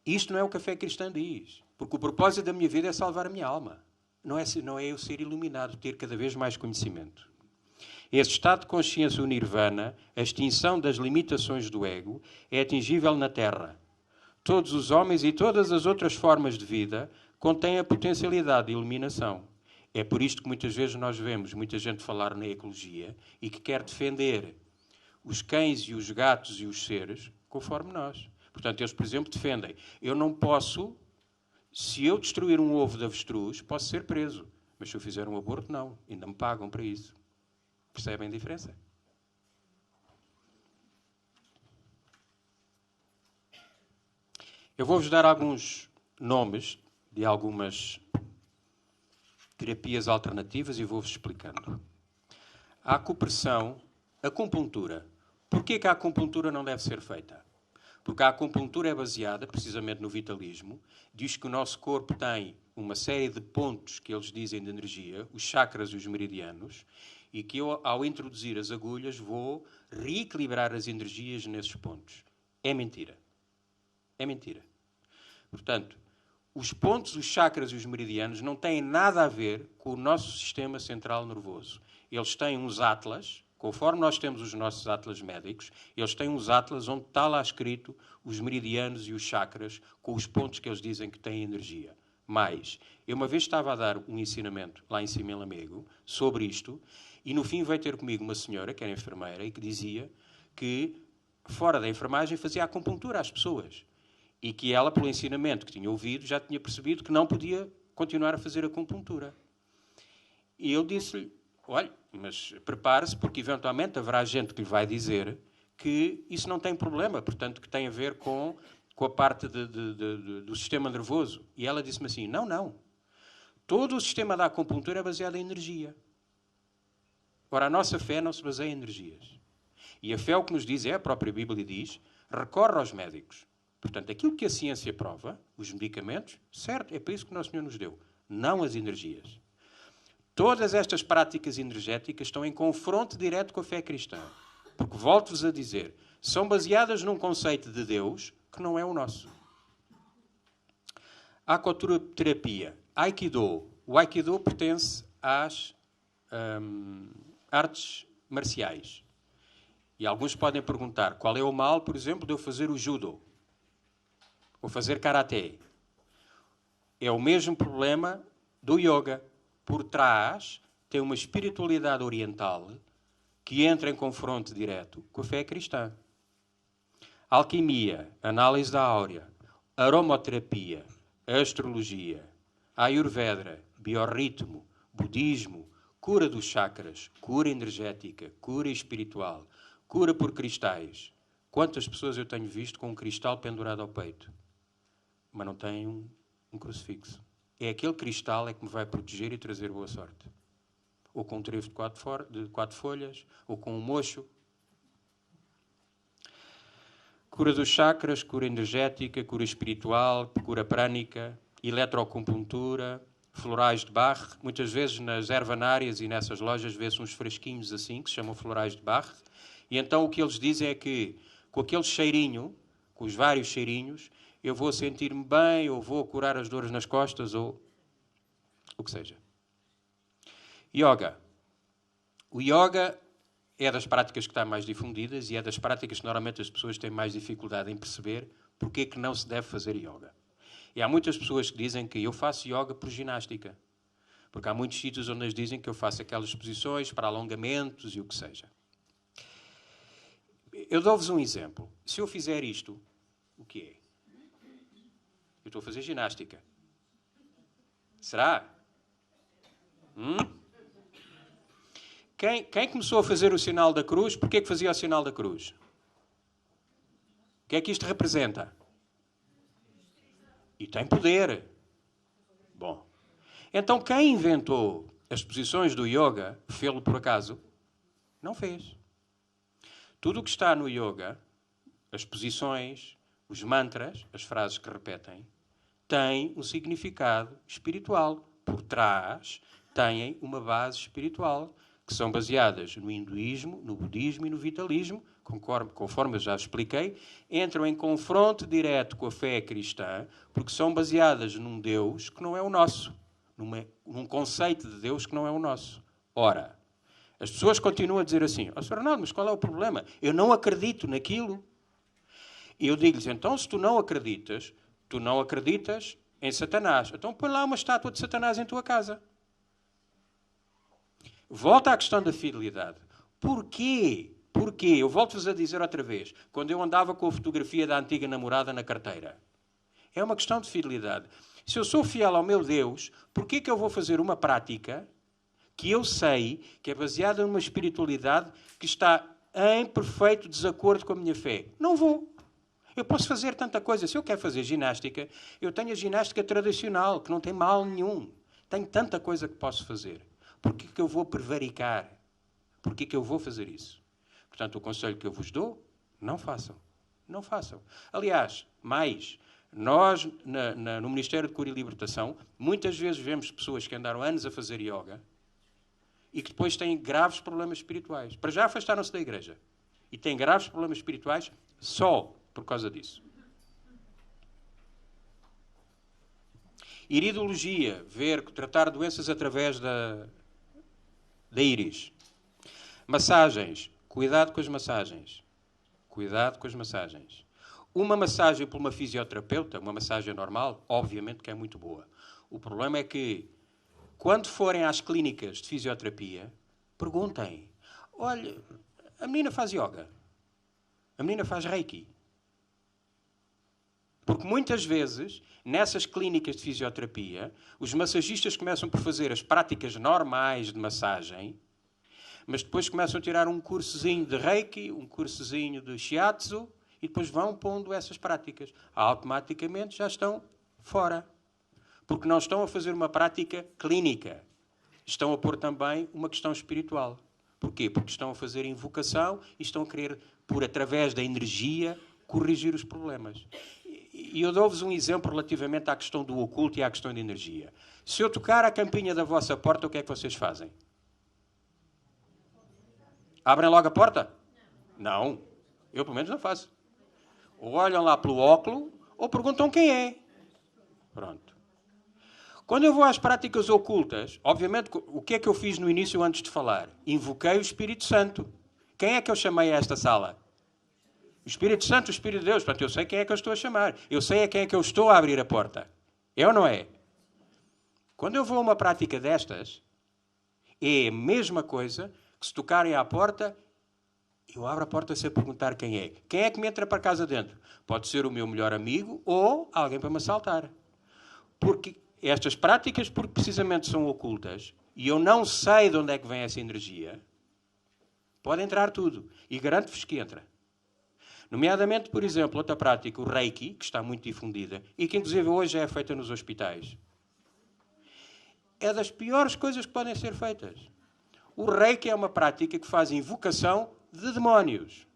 Isto não é o que a fé cristã diz. Porque o propósito da minha vida é salvar a minha alma. Não é eu ser iluminado, ter cada vez mais conhecimento. Esse estado de consciência, o nirvana, a extinção das limitações do ego, é atingível na Terra. Todos os homens e todas as outras formas de vida contém a potencialidade de iluminação. É por isto que muitas vezes nós vemos muita gente falar na ecologia e que quer defender os cães e os gatos e os seres conforme nós. Portanto, eles, por exemplo, defendem. Eu não posso, se eu destruir um ovo de avestruz, posso ser preso. Mas se eu fizer um aborto, não. Ainda me pagam para isso. Percebem a diferença? Eu vou-vos dar alguns nomes de algumas terapias alternativas e vou-vos explicando. A acupressão, a acupuntura. Porquê que a acupuntura não deve ser feita? Porque a acupuntura é baseada, precisamente no vitalismo, diz que o nosso corpo tem uma série de pontos que eles dizem de energia, os chakras e os meridianos, e que eu, ao introduzir as agulhas, vou reequilibrar as energias nesses pontos. É mentira. É mentira. Portanto, os pontos, os chakras e os meridianos não têm nada a ver com o nosso sistema central nervoso. Eles têm uns atlas, conforme nós temos os nossos atlas médicos, eles têm uns atlas onde está lá escrito os meridianos e os chakras com os pontos que eles dizem que têm energia. Mas, eu uma vez estava a dar um ensinamento lá em cima em Lamego sobre isto e no fim veio ter comigo uma senhora, que era enfermeira, e que dizia que fora da enfermagem fazia acupuntura às pessoas. E que ela, pelo ensinamento que tinha ouvido, já tinha percebido que não podia continuar a fazer acupuntura. E eu disse-lhe, olha, mas prepare-se, porque eventualmente haverá gente que lhe vai dizer que isso não tem problema, portanto, que tem a ver com a parte do sistema nervoso. E ela disse-me assim, não. Todo o sistema da acupuntura é baseado em energia. Ora, a nossa fé não se baseia em energias. E a fé o que nos diz é, a própria Bíblia diz, recorre aos médicos. Portanto, aquilo que a ciência prova, os medicamentos, certo, é para isso que o Nosso Senhor nos deu, não as energias. Todas estas práticas energéticas estão em confronto direto com a fé cristã. Porque, volto-vos a dizer, são baseadas num conceito de Deus que não é o nosso. A acuterapia, Aikido. O Aikido pertence às artes marciais. E alguns podem perguntar, qual é o mal, por exemplo, de eu fazer o judo? Ou fazer karaté? É o mesmo problema do yoga. Por trás tem uma espiritualidade oriental que entra em confronto direto com a fé cristã. Alquimia, análise da áurea, aromaterapia, astrologia, ayurveda, biorritmo, budismo, cura dos chakras, cura energética, cura espiritual, cura por cristais. Quantas pessoas eu tenho visto com um cristal pendurado ao peito, mas não têm um crucifixo? É aquele cristal é que me vai proteger e trazer boa sorte. Ou com um trevo de 4 folhas, ou com um mocho. Cura dos chakras, cura energética, cura espiritual, cura prânica, eletroacupuntura, florais de Bach. Muitas vezes nas ervanárias e nessas lojas vê-se uns fresquinhos assim, que se chamam florais de Bach. E então o que eles dizem é que com aquele cheirinho, com os vários cheirinhos, eu vou sentir-me bem, ou vou curar as dores nas costas, ou o que seja. Yoga. O yoga é das práticas que estão mais difundidas e é das práticas que normalmente as pessoas têm mais dificuldade em perceber porque é que não se deve fazer yoga. E há muitas pessoas que dizem que eu faço yoga por ginástica. Porque há muitos sítios onde eles dizem que eu faço aquelas posições para alongamentos e o que seja. Eu dou-vos um exemplo. Se eu fizer isto, o que é? Eu estou a fazer ginástica. Será? Quem começou a fazer o sinal da cruz, porquê que fazia o sinal da cruz? O que é que isto representa? E tem poder. Bom. Então quem inventou as posições do yoga, fê-lo por acaso? Não fez. Tudo o que está no yoga, as posições, os mantras, as frases que repetem, têm um significado espiritual. Por trás, têm uma base espiritual, que são baseadas no hinduísmo, no budismo e no vitalismo, conforme eu já expliquei, entram em confronto direto com a fé cristã, porque são baseadas num Deus que não é o nosso, num conceito de Deus que não é o nosso. Ora, as pessoas continuam a dizer assim, Sr. Arnaldo, mas qual é o problema? Eu não acredito naquilo. E eu digo-lhes, então, se tu não acreditas em Satanás. Então põe lá uma estátua de Satanás em tua casa. Volta à questão da fidelidade. Porquê? Eu volto-vos a dizer outra vez. Quando eu andava com a fotografia da antiga namorada na carteira. É uma questão de fidelidade. Se eu sou fiel ao meu Deus, porquê que eu vou fazer uma prática que eu sei que é baseada numa espiritualidade que está em perfeito desacordo com a minha fé? Não vou. Eu posso fazer tanta coisa. Se eu quero fazer ginástica, eu tenho a ginástica tradicional, que não tem mal nenhum. Tenho tanta coisa que posso fazer. Porquê que eu vou prevaricar? Porquê que eu vou fazer isso? Portanto, o conselho que eu vos dou, não façam. Não façam. Aliás, mais, nós, no Ministério de Cura e Libertação, muitas vezes vemos pessoas que andaram anos a fazer yoga e que depois têm graves problemas espirituais. Para já afastaram-se da igreja. E têm graves problemas espirituais só por causa disso. Iridologia, tratar doenças através da íris. Massagens, cuidado com as massagens. Cuidado com as massagens. Uma massagem por uma fisioterapeuta, uma massagem normal, obviamente que é muito boa. O problema é que, quando forem às clínicas de fisioterapia, perguntem: olha, a menina faz yoga, a menina faz reiki. Porque muitas vezes, nessas clínicas de fisioterapia, os massagistas começam por fazer as práticas normais de massagem, mas depois começam a tirar um cursozinho de reiki, um cursozinho de shiatsu, e depois vão pondo essas práticas. Automaticamente já estão fora. Porque não estão a fazer uma prática clínica. Estão a pôr também uma questão espiritual. Porquê? Porque estão a fazer invocação e estão a querer, por através da energia, corrigir os problemas. E eu dou-vos um exemplo relativamente à questão do oculto e à questão da energia. Se eu tocar a campainha da vossa porta, o que é que vocês fazem? Abrem logo a porta? Não. Eu, pelo menos, não faço. Ou olham lá pelo óculo, ou perguntam quem é. Pronto. Quando eu vou às práticas ocultas, obviamente, o que é que eu fiz no início antes de falar? Invoquei o Espírito Santo. Quem é que eu chamei a esta sala? O Espírito Santo, o Espírito de Deus. Portanto, eu sei quem é que eu estou a chamar. Eu sei a quem é que eu estou a abrir a porta. É ou não é? Quando eu vou a uma prática destas, é a mesma coisa que se tocarem à porta, eu abro a porta sem perguntar quem é. Quem é que me entra para casa dentro? Pode ser o meu melhor amigo ou alguém para me assaltar. Porque estas práticas, porque precisamente são ocultas, e eu não sei de onde é que vem essa energia, pode entrar tudo. E garanto-vos que entra. Nomeadamente, por exemplo, outra prática, o Reiki, que está muito difundida, e que inclusive hoje é feita nos hospitais. É das piores coisas que podem ser feitas. O Reiki é uma prática que faz invocação de demónios.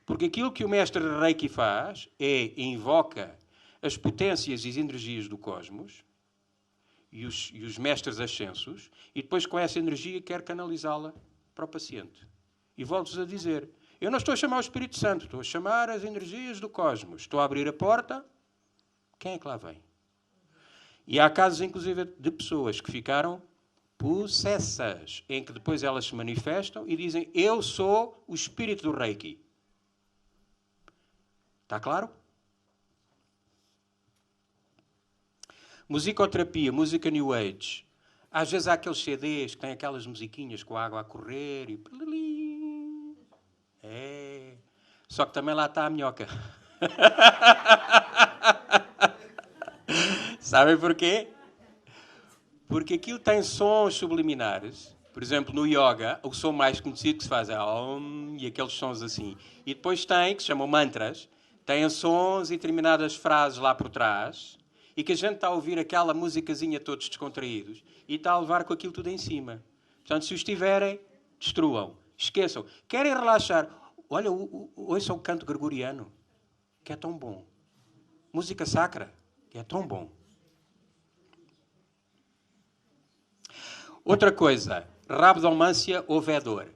Porque aquilo que o mestre Reiki faz é invoca as potências e as energias do cosmos e os mestres ascensos, e depois com essa energia quer canalizá-la para o paciente. E volto-vos a dizer, eu não estou a chamar o Espírito Santo, estou a chamar as energias do cosmos. Estou a abrir a porta, quem é que lá vem? E há casos, inclusive, de pessoas que ficaram possessas, em que depois elas se manifestam e dizem, eu sou o espírito do Reiki. Está claro? Musicoterapia, música New Age. Às vezes há aqueles CDs que têm aquelas musiquinhas com a água a correr e... É. Só que também lá está a minhoca. Sabem porquê? Porque aquilo tem sons subliminares. Por exemplo, no yoga, o som mais conhecido que se faz é Om, e aqueles sons assim. E depois tem, que se chamam mantras, têm sons e determinadas frases lá por trás, e que a gente está a ouvir aquela musicazinha todos descontraídos, e está a levar com aquilo tudo em cima. Portanto, se os tiverem, destruam. Esqueçam. Querem relaxar? Olha, ouçam o canto gregoriano, que é tão bom. Música sacra, que é tão bom. Outra coisa, rabdomância ou vedor.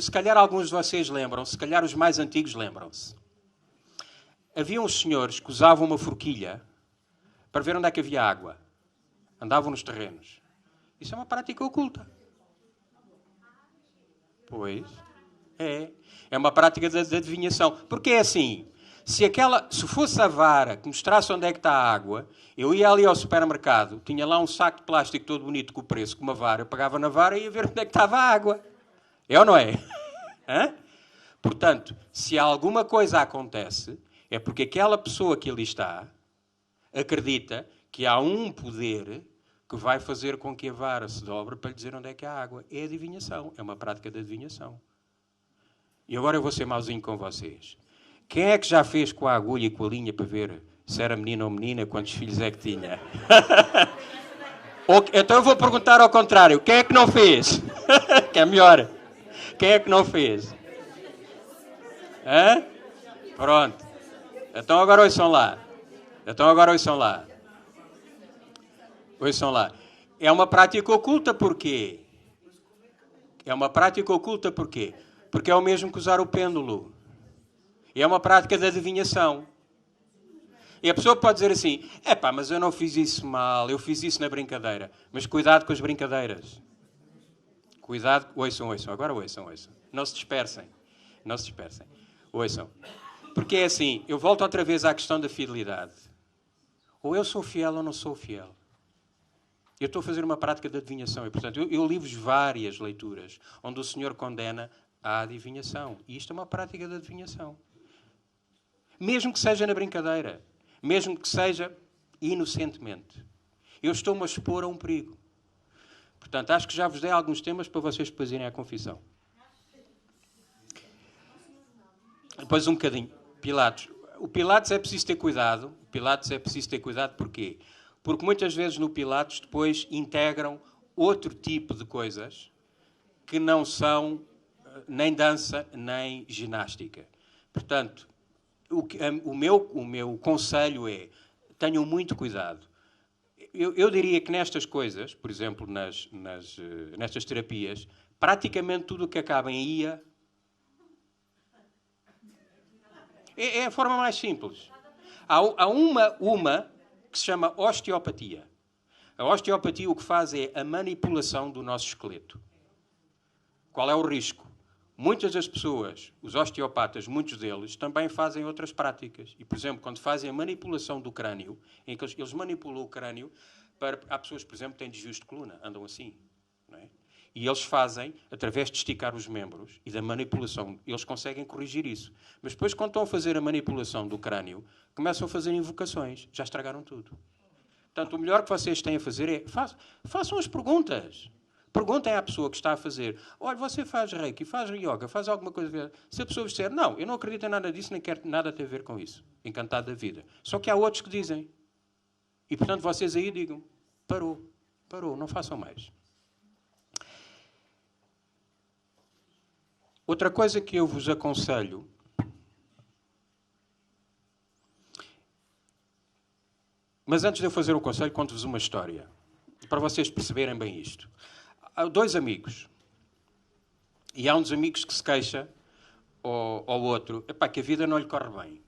Se calhar alguns de vocês lembram, se calhar os mais antigos lembram-se. Havia uns senhores que usavam uma forquilha para ver onde é que havia água. Andavam nos terrenos. Isso é uma prática oculta. Pois, é. É uma prática de adivinhação. Porque é assim, se fosse a vara que mostrasse onde é que está a água, eu ia ali ao supermercado, tinha lá um saco de plástico todo bonito com o preço, com uma vara, eu pegava na vara e ia ver onde é que estava a água. É ou não é? Hã? Portanto, se alguma coisa acontece, é porque aquela pessoa que ali está acredita que há um poder que vai fazer com que a vara se dobre para lhe dizer onde é que há água. É adivinhação, é uma prática de adivinhação. E agora eu vou ser mauzinho com vocês. Quem é que já fez com a agulha e com a linha para ver se era menino ou menina, quantos filhos é que tinha? Então eu vou perguntar ao contrário. Quem é que não fez? Que é melhor. Quem é que não fez? Hã? Pronto. Então agora ouçam lá. Ouçam lá. É uma prática oculta porquê? Porque é o mesmo que usar o pêndulo. É uma prática de adivinhação. E a pessoa pode dizer assim, mas eu não fiz isso mal, eu fiz isso na brincadeira. Mas cuidado com as brincadeiras. Cuidado, ouçam, agora ouçam. Não se dispersem. Ouçam. Porque é assim, eu volto outra vez à questão da fidelidade. Ou eu sou fiel ou não sou fiel. Eu estou a fazer uma prática de adivinhação. E, portanto, eu li-vos várias leituras onde o Senhor condena a adivinhação. E isto é uma prática de adivinhação. Mesmo que seja na brincadeira. Mesmo que seja inocentemente. Eu estou-me a expor a um perigo. Portanto, acho que já vos dei alguns temas para vocês depois irem à confissão. Depois um bocadinho. Pilatos. O Pilatos é preciso ter cuidado. Porquê? Porque muitas vezes no Pilatos depois integram outro tipo de coisas que não são nem dança nem ginástica. Portanto, o meu conselho é tenham muito cuidado. Eu diria que nestas coisas, por exemplo, nestas terapias, praticamente tudo o que acaba em ia é a forma mais simples. Há uma que se chama osteopatia. A osteopatia o que faz é a manipulação do nosso esqueleto. Qual é o risco? Muitas das pessoas, os osteopatas, muitos deles, também fazem outras práticas. E, por exemplo, quando fazem a manipulação do crânio, em que eles manipulam o crânio, há pessoas, por exemplo, que têm desvios de coluna, andam assim. Não é? E eles fazem, através de esticar os membros e da manipulação, eles conseguem corrigir isso. Mas depois, quando estão a fazer a manipulação do crânio, começam a fazer invocações. Já estragaram tudo. Portanto, o melhor que vocês têm a fazer é façam as perguntas. Perguntem à pessoa que está a fazer, olha, você faz reiki, faz yoga, faz alguma coisa... Se a pessoa disser, não, eu não acredito em nada disso, nem quero nada a ter a ver com isso. Encantado da vida. Só que há outros que dizem. E, portanto, vocês aí digam, parou, não façam mais. Outra coisa que eu vos aconselho mas antes de eu fazer o conselho, conto-vos uma história para vocês perceberem bem isto. Há dois amigos e há um dos amigos que se queixa ao outro que a vida não lhe corre bem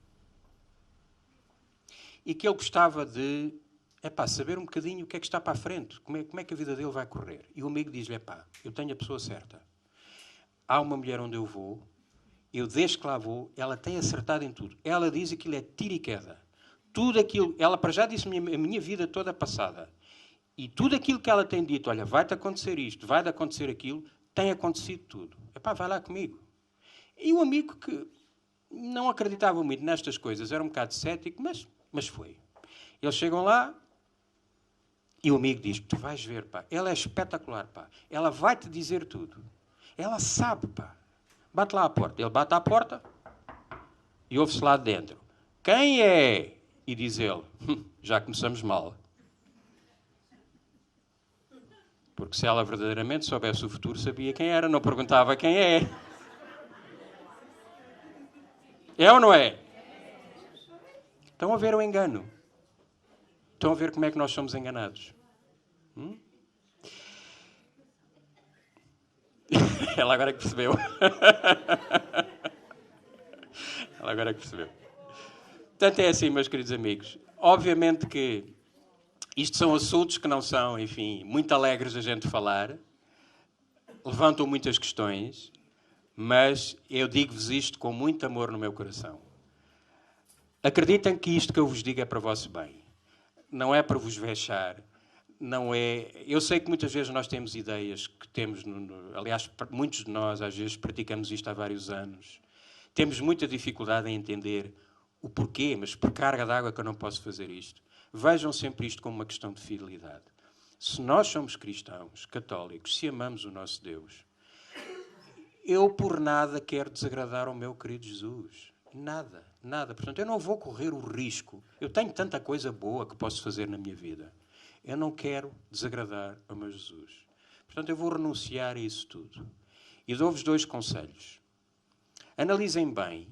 e que ele gostava de saber um bocadinho o que é que está para a frente, como é que a vida dele vai correr. E o amigo diz-lhe, eu tenho a pessoa certa. Há uma mulher onde eu vou, eu desde que lá vou, ela tem acertado em tudo. Ela diz que aquilo é tiro e queda. Tudo aquilo, ela para já disse a minha vida toda passada. E tudo aquilo que ela tem dito, olha, vai-te acontecer isto, vai-te acontecer aquilo, tem acontecido tudo. Vai lá comigo. E o amigo que não acreditava muito nestas coisas, era um bocado cético, mas foi. Eles chegam lá e o amigo diz, tu vais ver, ela é espetacular, ela vai-te dizer tudo. Ela sabe, Bate lá à porta. Ele bate à porta e ouve-se lá dentro. Quem é? E diz ele, já começamos mal. Porque se ela verdadeiramente soubesse o futuro, sabia quem era, não perguntava quem é. É ou não é? Estão a ver o engano? Estão a ver como é que nós somos enganados? Ela agora que percebeu. Ela agora que percebeu. Portanto, é assim, meus queridos amigos. Obviamente que isto são assuntos que não são, enfim, muito alegres a gente falar. Levantam muitas questões, mas eu digo-vos isto com muito amor no meu coração. Acreditem que isto que eu vos digo é para o vosso bem. Não é para vos vexar. Não é... Eu sei que muitas vezes nós temos ideias que temos... Aliás, muitos de nós, às vezes, praticamos isto há vários anos. Temos muita dificuldade em entender o porquê, mas por carga d'água que eu não posso fazer isto. Vejam sempre isto como uma questão de fidelidade. Se nós somos cristãos, católicos, se amamos o nosso Deus, eu por nada quero desagradar ao meu querido Jesus. Nada, nada. Portanto, eu não vou correr o risco. Eu tenho tanta coisa boa que posso fazer na minha vida. Eu não quero desagradar ao meu Jesus. Portanto, eu vou renunciar a isso tudo. E dou-vos dois conselhos. Analisem bem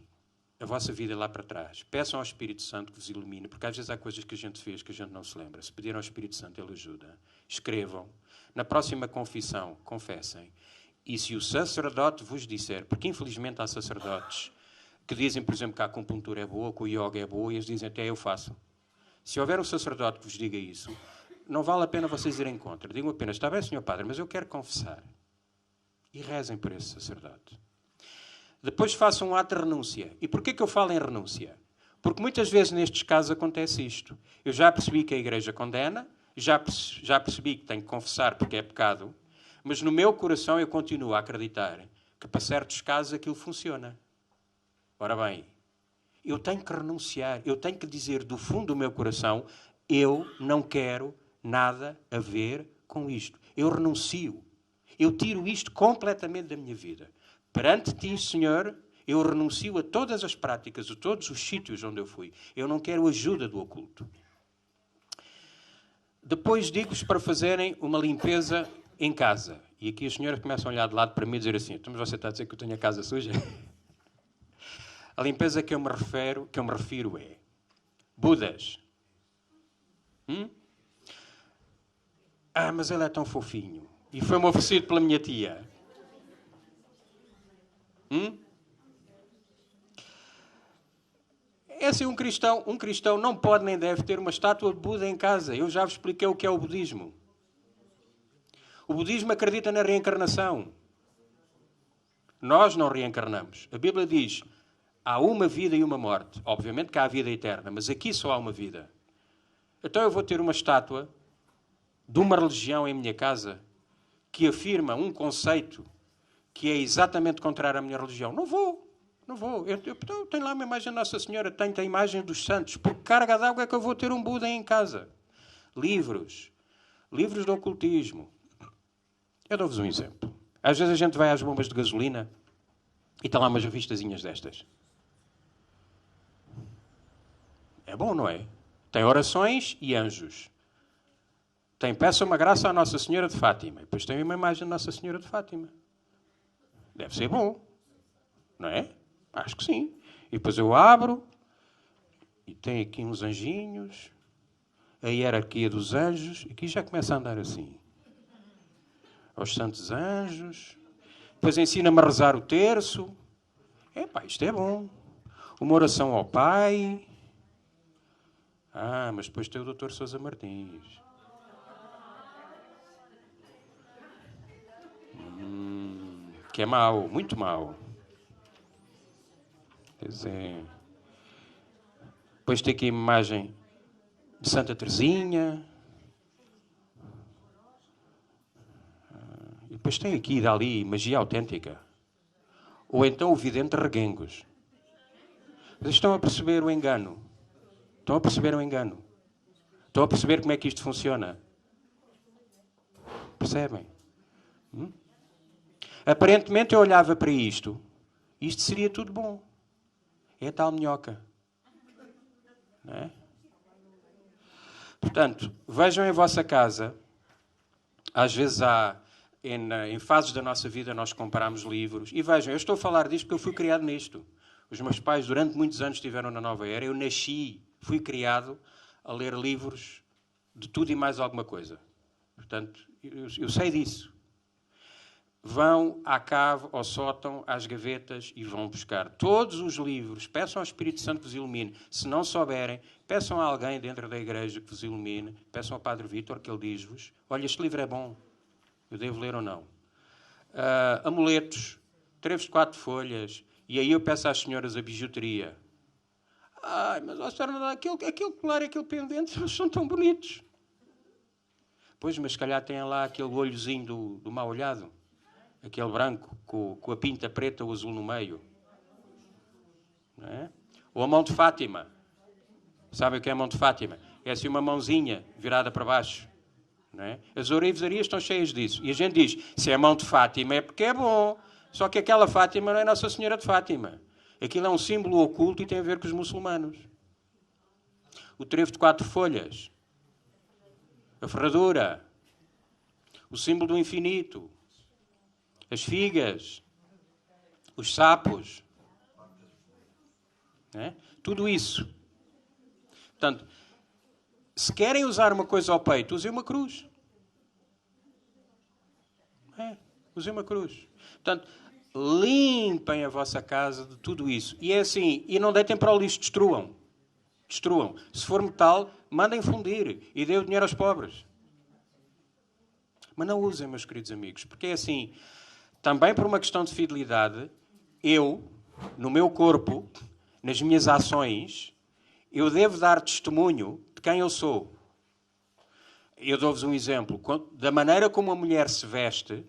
a vossa vida lá para trás. Peçam ao Espírito Santo que vos ilumine, porque às vezes há coisas que a gente fez que a gente não se lembra. Se pedirem ao Espírito Santo, Ele ajuda. Escrevam. Na próxima confissão, confessem. E se o sacerdote vos disser, porque infelizmente há sacerdotes que dizem, por exemplo, que a acupuntura é boa, que o yoga é boa, e eles dizem até eu faço. Se houver um sacerdote que vos diga isso, não vale a pena vocês irem contra. Digam apenas, está bem, Senhor Padre, mas eu quero confessar. E rezem por esse sacerdote. Depois façam um ato de renúncia. E porquê que eu falo em renúncia? Porque muitas vezes nestes casos acontece isto. Eu já percebi que a Igreja condena, já percebi que tenho que confessar porque é pecado, mas no meu coração eu continuo a acreditar que para certos casos aquilo funciona. Ora bem, eu tenho que renunciar, eu tenho que dizer do fundo do meu coração, eu não quero nada a ver com isto. Eu renuncio. Eu tiro isto completamente da minha vida. Perante ti, Senhor, eu renuncio a todas as práticas, a todos os sítios onde eu fui. Eu não quero ajuda do oculto. Depois digo-vos para fazerem uma limpeza em casa. E aqui as senhoras começam a olhar de lado para mim e dizer assim, então, mas você está a dizer que eu tenho a casa suja? A limpeza que eu me refiro é Budas. Ah, mas ele é tão fofinho. E foi-me oferecido pela minha tia. É assim, um cristão não pode nem deve ter uma estátua de Buda em casa. Eu já vos expliquei o que é o budismo. O budismo acredita na reencarnação. Nós não reencarnamos. A Bíblia diz, há uma vida e uma morte. Obviamente que há a vida eterna, mas aqui só há uma vida. Então eu vou ter uma estátua de uma religião em minha casa que afirma um conceito que é exatamente contrário à minha religião. Não vou. Eu tenho lá uma imagem da Nossa Senhora, tenho a imagem dos santos. Por carga d'água é que eu vou ter um Buda em casa? Livros do ocultismo. Eu dou-vos um exemplo. Às vezes a gente vai às bombas de gasolina e está lá umas revistazinhas destas. É bom, não é? Tem orações e anjos. Tem peça uma graça à Nossa Senhora de Fátima. E depois tem uma imagem da Nossa Senhora de Fátima. Deve ser bom. Não é? Acho que sim. E depois eu abro e tem aqui uns anjinhos. A hierarquia dos anjos. E aqui já começa a andar assim. Aos santos anjos. Depois ensina-me a rezar o terço. Epá, isto é bom. Uma oração ao Pai. Ah, mas depois tem o Dr. Sousa Martins. Que é mau, muito mau. Pois é. Depois tem aqui a imagem de Santa Teresinha. E depois tem aqui e dali magia autêntica. Ou então o vidente Reguengos. Vocês estão a perceber o engano? Estão a perceber o engano? Estão a perceber como é que isto funciona? Percebem? Aparentemente eu olhava para isto. Isto seria tudo bom. É a tal minhoca. Não é? Portanto, vejam em vossa casa. Às vezes em fases da nossa vida nós compramos livros. E vejam, eu estou a falar disto porque eu fui criado nisto. Os meus pais durante muitos anos estiveram na Nova Era. Eu nasci, fui criado a ler livros de tudo e mais alguma coisa. Portanto, eu sei disso. Vão à cave, ao sótão, às gavetas e vão buscar todos os livros. Peçam ao Espírito Santo que vos ilumine. Se não souberem, peçam a alguém dentro da igreja que vos ilumine. Peçam ao Padre Vítor que ele diz-vos, olha, este livro é bom. Eu devo ler ou não? Amuletos, trevos de 4 folhas. E aí eu peço às senhoras a bijuteria. Ai, mas a senhora, aquele colar e aquele pendente, eles são tão bonitos. Pois, mas se calhar tem lá aquele olhozinho do mal olhado. Aquele branco com a pinta preta ou azul no meio. Não é? Ou a mão de Fátima. Sabem o que é a mão de Fátima? É assim uma mãozinha virada para baixo. Não é? As ourivesarias estão cheias disso. E a gente diz, se é a mão de Fátima é porque é bom. Só que aquela Fátima não é Nossa Senhora de Fátima. Aquilo é um símbolo oculto e tem a ver com os muçulmanos. O trevo de 4 folhas. A ferradura. O símbolo do infinito. As figas. Os sapos. É? Tudo isso. Portanto, se querem usar uma coisa ao peito, usem uma cruz. Usem uma cruz. Portanto, limpem a vossa casa de tudo isso. E é assim, e não deitem para o lixo, destruam. Destruam. Se for metal, mandem fundir e dêem o dinheiro aos pobres. Mas não usem, meus queridos amigos, porque é assim, também por uma questão de fidelidade, eu, no meu corpo, nas minhas ações, eu devo dar testemunho de quem eu sou. Eu dou-vos um exemplo. Da maneira como a mulher se veste,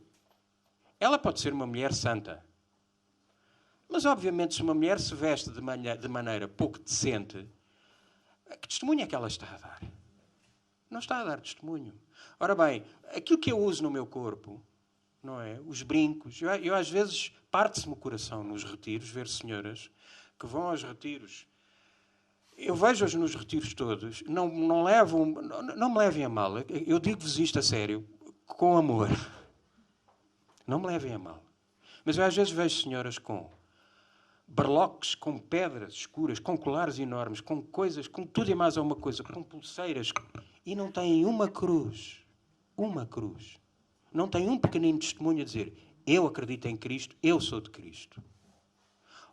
ela pode ser uma mulher santa. Mas, obviamente, se uma mulher se veste de maneira pouco decente, que testemunho é que ela está a dar? Não está a dar testemunho. Ora bem, aquilo que eu uso no meu corpo, não é? Os brincos. Eu às vezes, parte-se-me o coração nos retiros, ver senhoras que vão aos retiros. Eu vejo-as nos retiros todos. Não me levem a mal. Eu digo-vos isto a sério, com amor. Não me levem a mal. Mas eu às vezes vejo senhoras com berloques, com pedras escuras, com colares enormes, com coisas, com tudo e mais alguma coisa, com pulseiras, e não têm uma cruz. Uma cruz. Não têm um pequenino testemunho a dizer: eu acredito em Cristo, eu sou de Cristo.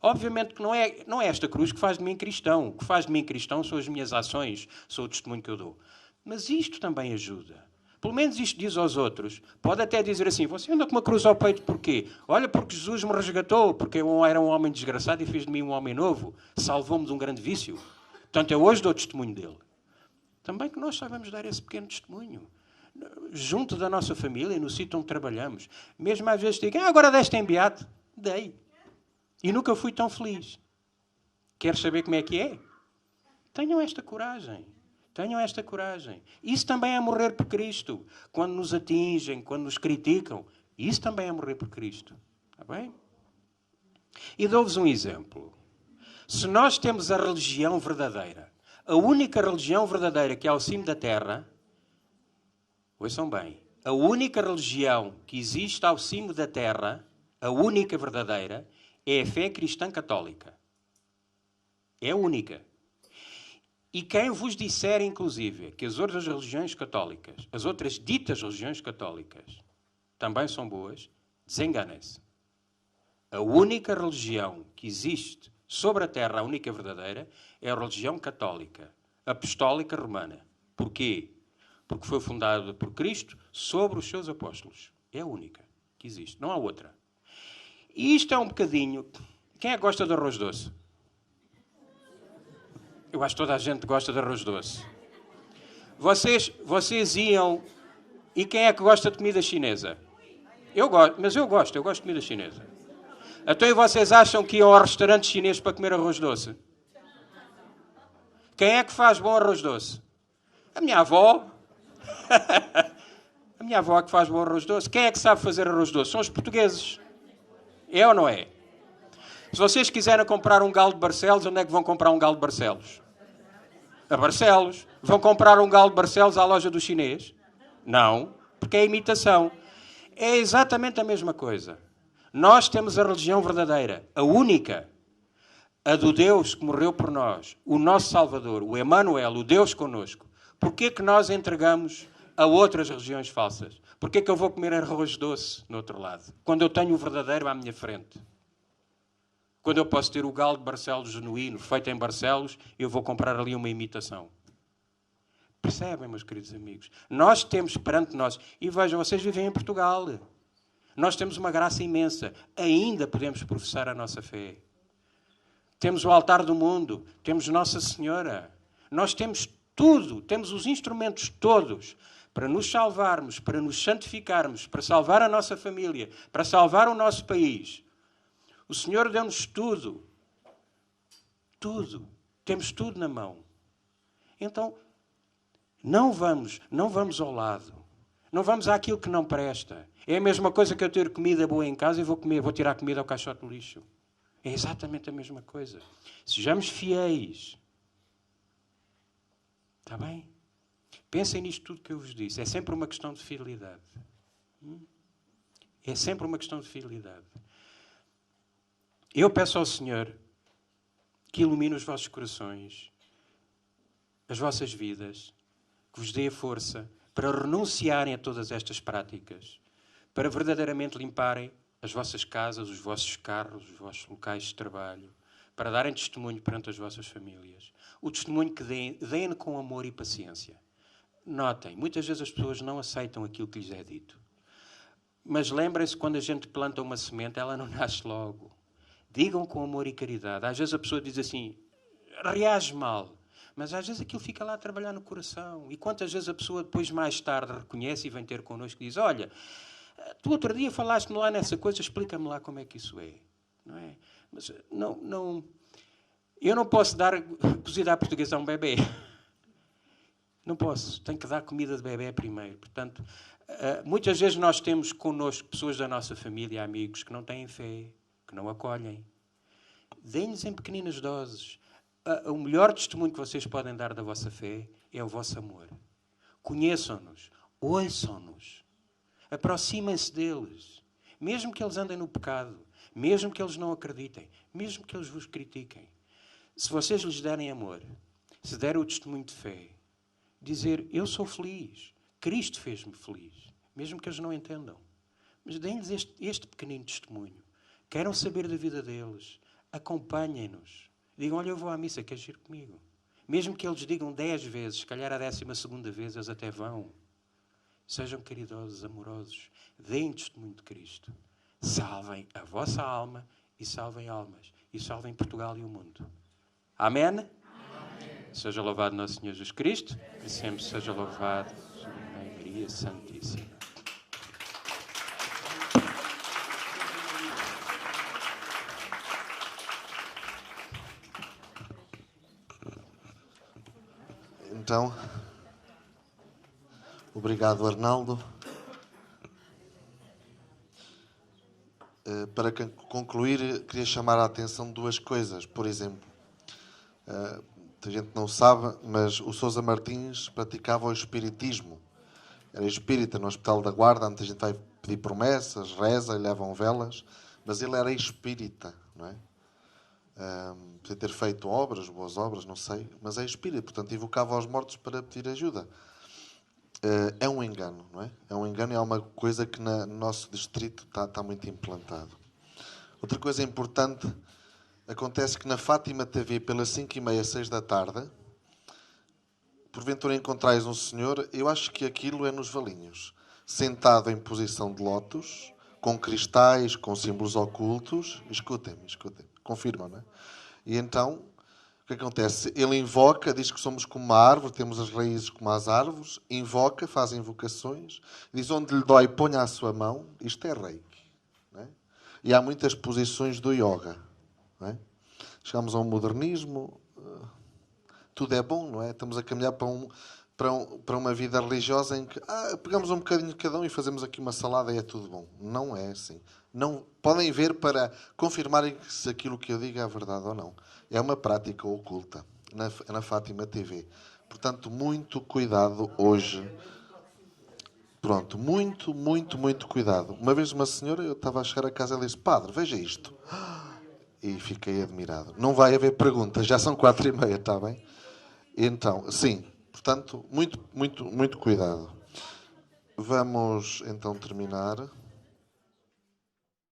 Obviamente que não é esta cruz que faz de mim cristão. O que faz de mim cristão são as minhas ações, são o testemunho que eu dou. Mas isto também ajuda. Pelo menos isto diz aos outros. Pode até dizer assim: você anda com uma cruz ao peito porquê? Olha, porque Jesus me resgatou, porque eu era um homem desgraçado e fez de mim um homem novo. Salvou-me de um grande vício. Portanto, eu hoje dou testemunho dele. Também que nós saibamos dar esse pequeno testemunho. Junto da nossa família, no sítio onde trabalhamos. Mesmo às vezes digo: agora deste em beato. Dei. E nunca fui tão feliz. Queres saber como é que é? Tenham esta coragem. Tenham esta coragem. Isso também é morrer por Cristo. Quando nos atingem, quando nos criticam, isso também é morrer por Cristo. Está bem? E dou-vos um exemplo. Se nós temos a religião verdadeira, a única religião verdadeira que há ao cimo da terra, ouçam bem, a única religião que existe ao cimo da terra, a única verdadeira, é a fé cristã católica. É a única. E quem vos disser, inclusive, que as outras religiões católicas, as outras ditas religiões católicas, também são boas, desenganem-se. A única religião que existe sobre a terra, a única verdadeira, é a religião católica, apostólica romana. Porquê? Porque foi fundada por Cristo sobre os seus apóstolos. É a única que existe. Não há outra. E isto é um bocadinho... Quem é que gosta de arroz doce? Eu acho que toda a gente gosta de arroz doce. Vocês iam... E quem é que gosta de comida chinesa? Eu gosto, mas eu gosto de comida chinesa. Então e vocês acham que iam ao restaurante chinês para comer arroz doce? Quem é que faz bom arroz doce? A minha avó. A minha avó é que faz bom arroz doce. Quem é que sabe fazer arroz doce? São os portugueses. É ou não é? Se vocês quiserem comprar um galo de Barcelos, onde é que vão comprar um galo de Barcelos? A Barcelos. Vão comprar um galo de Barcelos à loja do chinês? Não, porque é imitação. É exatamente a mesma coisa. Nós temos a religião verdadeira, a única, a do Deus que morreu por nós, o nosso Salvador, o Emmanuel, o Deus connosco. Porquê que nós entregamos a outras religiões falsas? Porquê que eu vou comer arroz doce no outro lado, quando eu tenho o verdadeiro à minha frente? Quando eu posso ter o galo de Barcelos genuíno, feito em Barcelos, eu vou comprar ali uma imitação. Percebem, meus queridos amigos? Nós temos perante nós... E vejam, vocês vivem em Portugal. Nós temos uma graça imensa. Ainda podemos professar a nossa fé. Temos o altar do mundo. Temos Nossa Senhora. Nós temos tudo. Temos os instrumentos todos para nos salvarmos, para nos santificarmos, para salvar a nossa família, para salvar o nosso país. O Senhor deu-nos tudo. Tudo. Temos tudo na mão. Então, não vamos ao lado. Não vamos àquilo que não presta. É a mesma coisa que eu ter comida boa em casa e vou tirar comida ao caixote do lixo. É exatamente a mesma coisa. Sejamos fiéis. Está bem? Pensem nisto tudo que eu vos disse. É sempre uma questão de fidelidade. É sempre uma questão de fidelidade. Eu peço ao Senhor que ilumine os vossos corações, as vossas vidas, que vos dê a força para renunciarem a todas estas práticas, para verdadeiramente limparem as vossas casas, os vossos carros, os vossos locais de trabalho, para darem testemunho perante as vossas famílias. O testemunho que deem com amor e paciência. Notem, muitas vezes as pessoas não aceitam aquilo que lhes é dito. Mas lembrem-se, quando a gente planta uma semente, ela não nasce logo. Digam com amor e caridade. Às vezes a pessoa diz assim, reage mal. Mas às vezes aquilo fica lá a trabalhar no coração. E quantas vezes a pessoa depois, mais tarde, reconhece e vem ter connosco e diz, olha, tu outro dia falaste-me lá nessa coisa, explica-me lá como é que isso é. Não é? Mas eu não posso dar cozida à portuguesa a um bebê. Não posso. Tenho que dar comida de bebê primeiro. Portanto, muitas vezes nós temos connosco pessoas da nossa família, amigos, que não têm fé, que não acolhem. Deem-lhes em pequeninas doses. O melhor testemunho que vocês podem dar da vossa fé é o vosso amor. Conheçam-nos. Ouçam-nos. Aproximem-se deles. Mesmo que eles andem no pecado. Mesmo que eles não acreditem. Mesmo que eles vos critiquem. Se vocês lhes derem amor, se derem o testemunho de fé, dizer, eu sou feliz. Cristo fez-me feliz. Mesmo que eles não entendam. Mas deem-lhes este pequenino testemunho. Queiram saber da vida deles. Acompanhem-nos. Digam, olha, eu vou à missa, queres ir comigo? Mesmo que eles digam 10 vezes, se calhar a 12ª vez, eles até vão. Sejam caridosos, amorosos. Deem testemunho de Cristo. Salvem a vossa alma e salvem almas. E salvem Portugal e o mundo. Amém? Amém. Seja louvado nosso Senhor Jesus Cristo. E sempre seja louvado Maria Santíssima. Então, obrigado, Arnaldo. Para concluir, queria chamar a atenção de duas coisas. Por exemplo, a gente não sabe, mas o Sousa Martins praticava o espiritismo. Era espírita no Hospital da Guarda, onde a gente vai pedir promessas, reza e levam velas, mas ele era espírita, não é? Podia ter feito obras, boas obras, não sei, mas é espírita, portanto invocava aos mortos para pedir ajuda. É um engano, não é? É um engano e é uma coisa que no nosso distrito está muito implantado. Outra coisa importante, acontece que na Fátima TV, pelas 5h30, 6 da tarde, porventura encontrais um senhor, eu acho que aquilo é nos Valinhos, sentado em posição de lótus, com cristais, com símbolos ocultos. Escutem-me, confirmam, não é? E então, o que acontece? Ele invoca, diz que somos como uma árvore, temos as raízes como as árvores, invoca, faz invocações, diz onde lhe dói, ponha a sua mão. Isto é reiki, não é? E há muitas posições do yoga, não é? Chegamos ao modernismo, tudo é bom, não é? Estamos a caminhar para uma vida religiosa em que pegamos um bocadinho de cada um e fazemos aqui uma salada e é tudo bom. Não é assim. Não, podem ver para confirmarem se aquilo que eu digo é verdade ou não. É uma prática oculta na Fátima TV. Portanto, muito cuidado hoje. Pronto, muito, muito, muito cuidado. Uma vez uma senhora, eu estava a chegar a casa e ela disse, padre, veja isto. E fiquei admirado. Não vai haver perguntas, já são 4h30, está bem? Então, sim, portanto, muito, muito, muito cuidado. Vamos então terminar.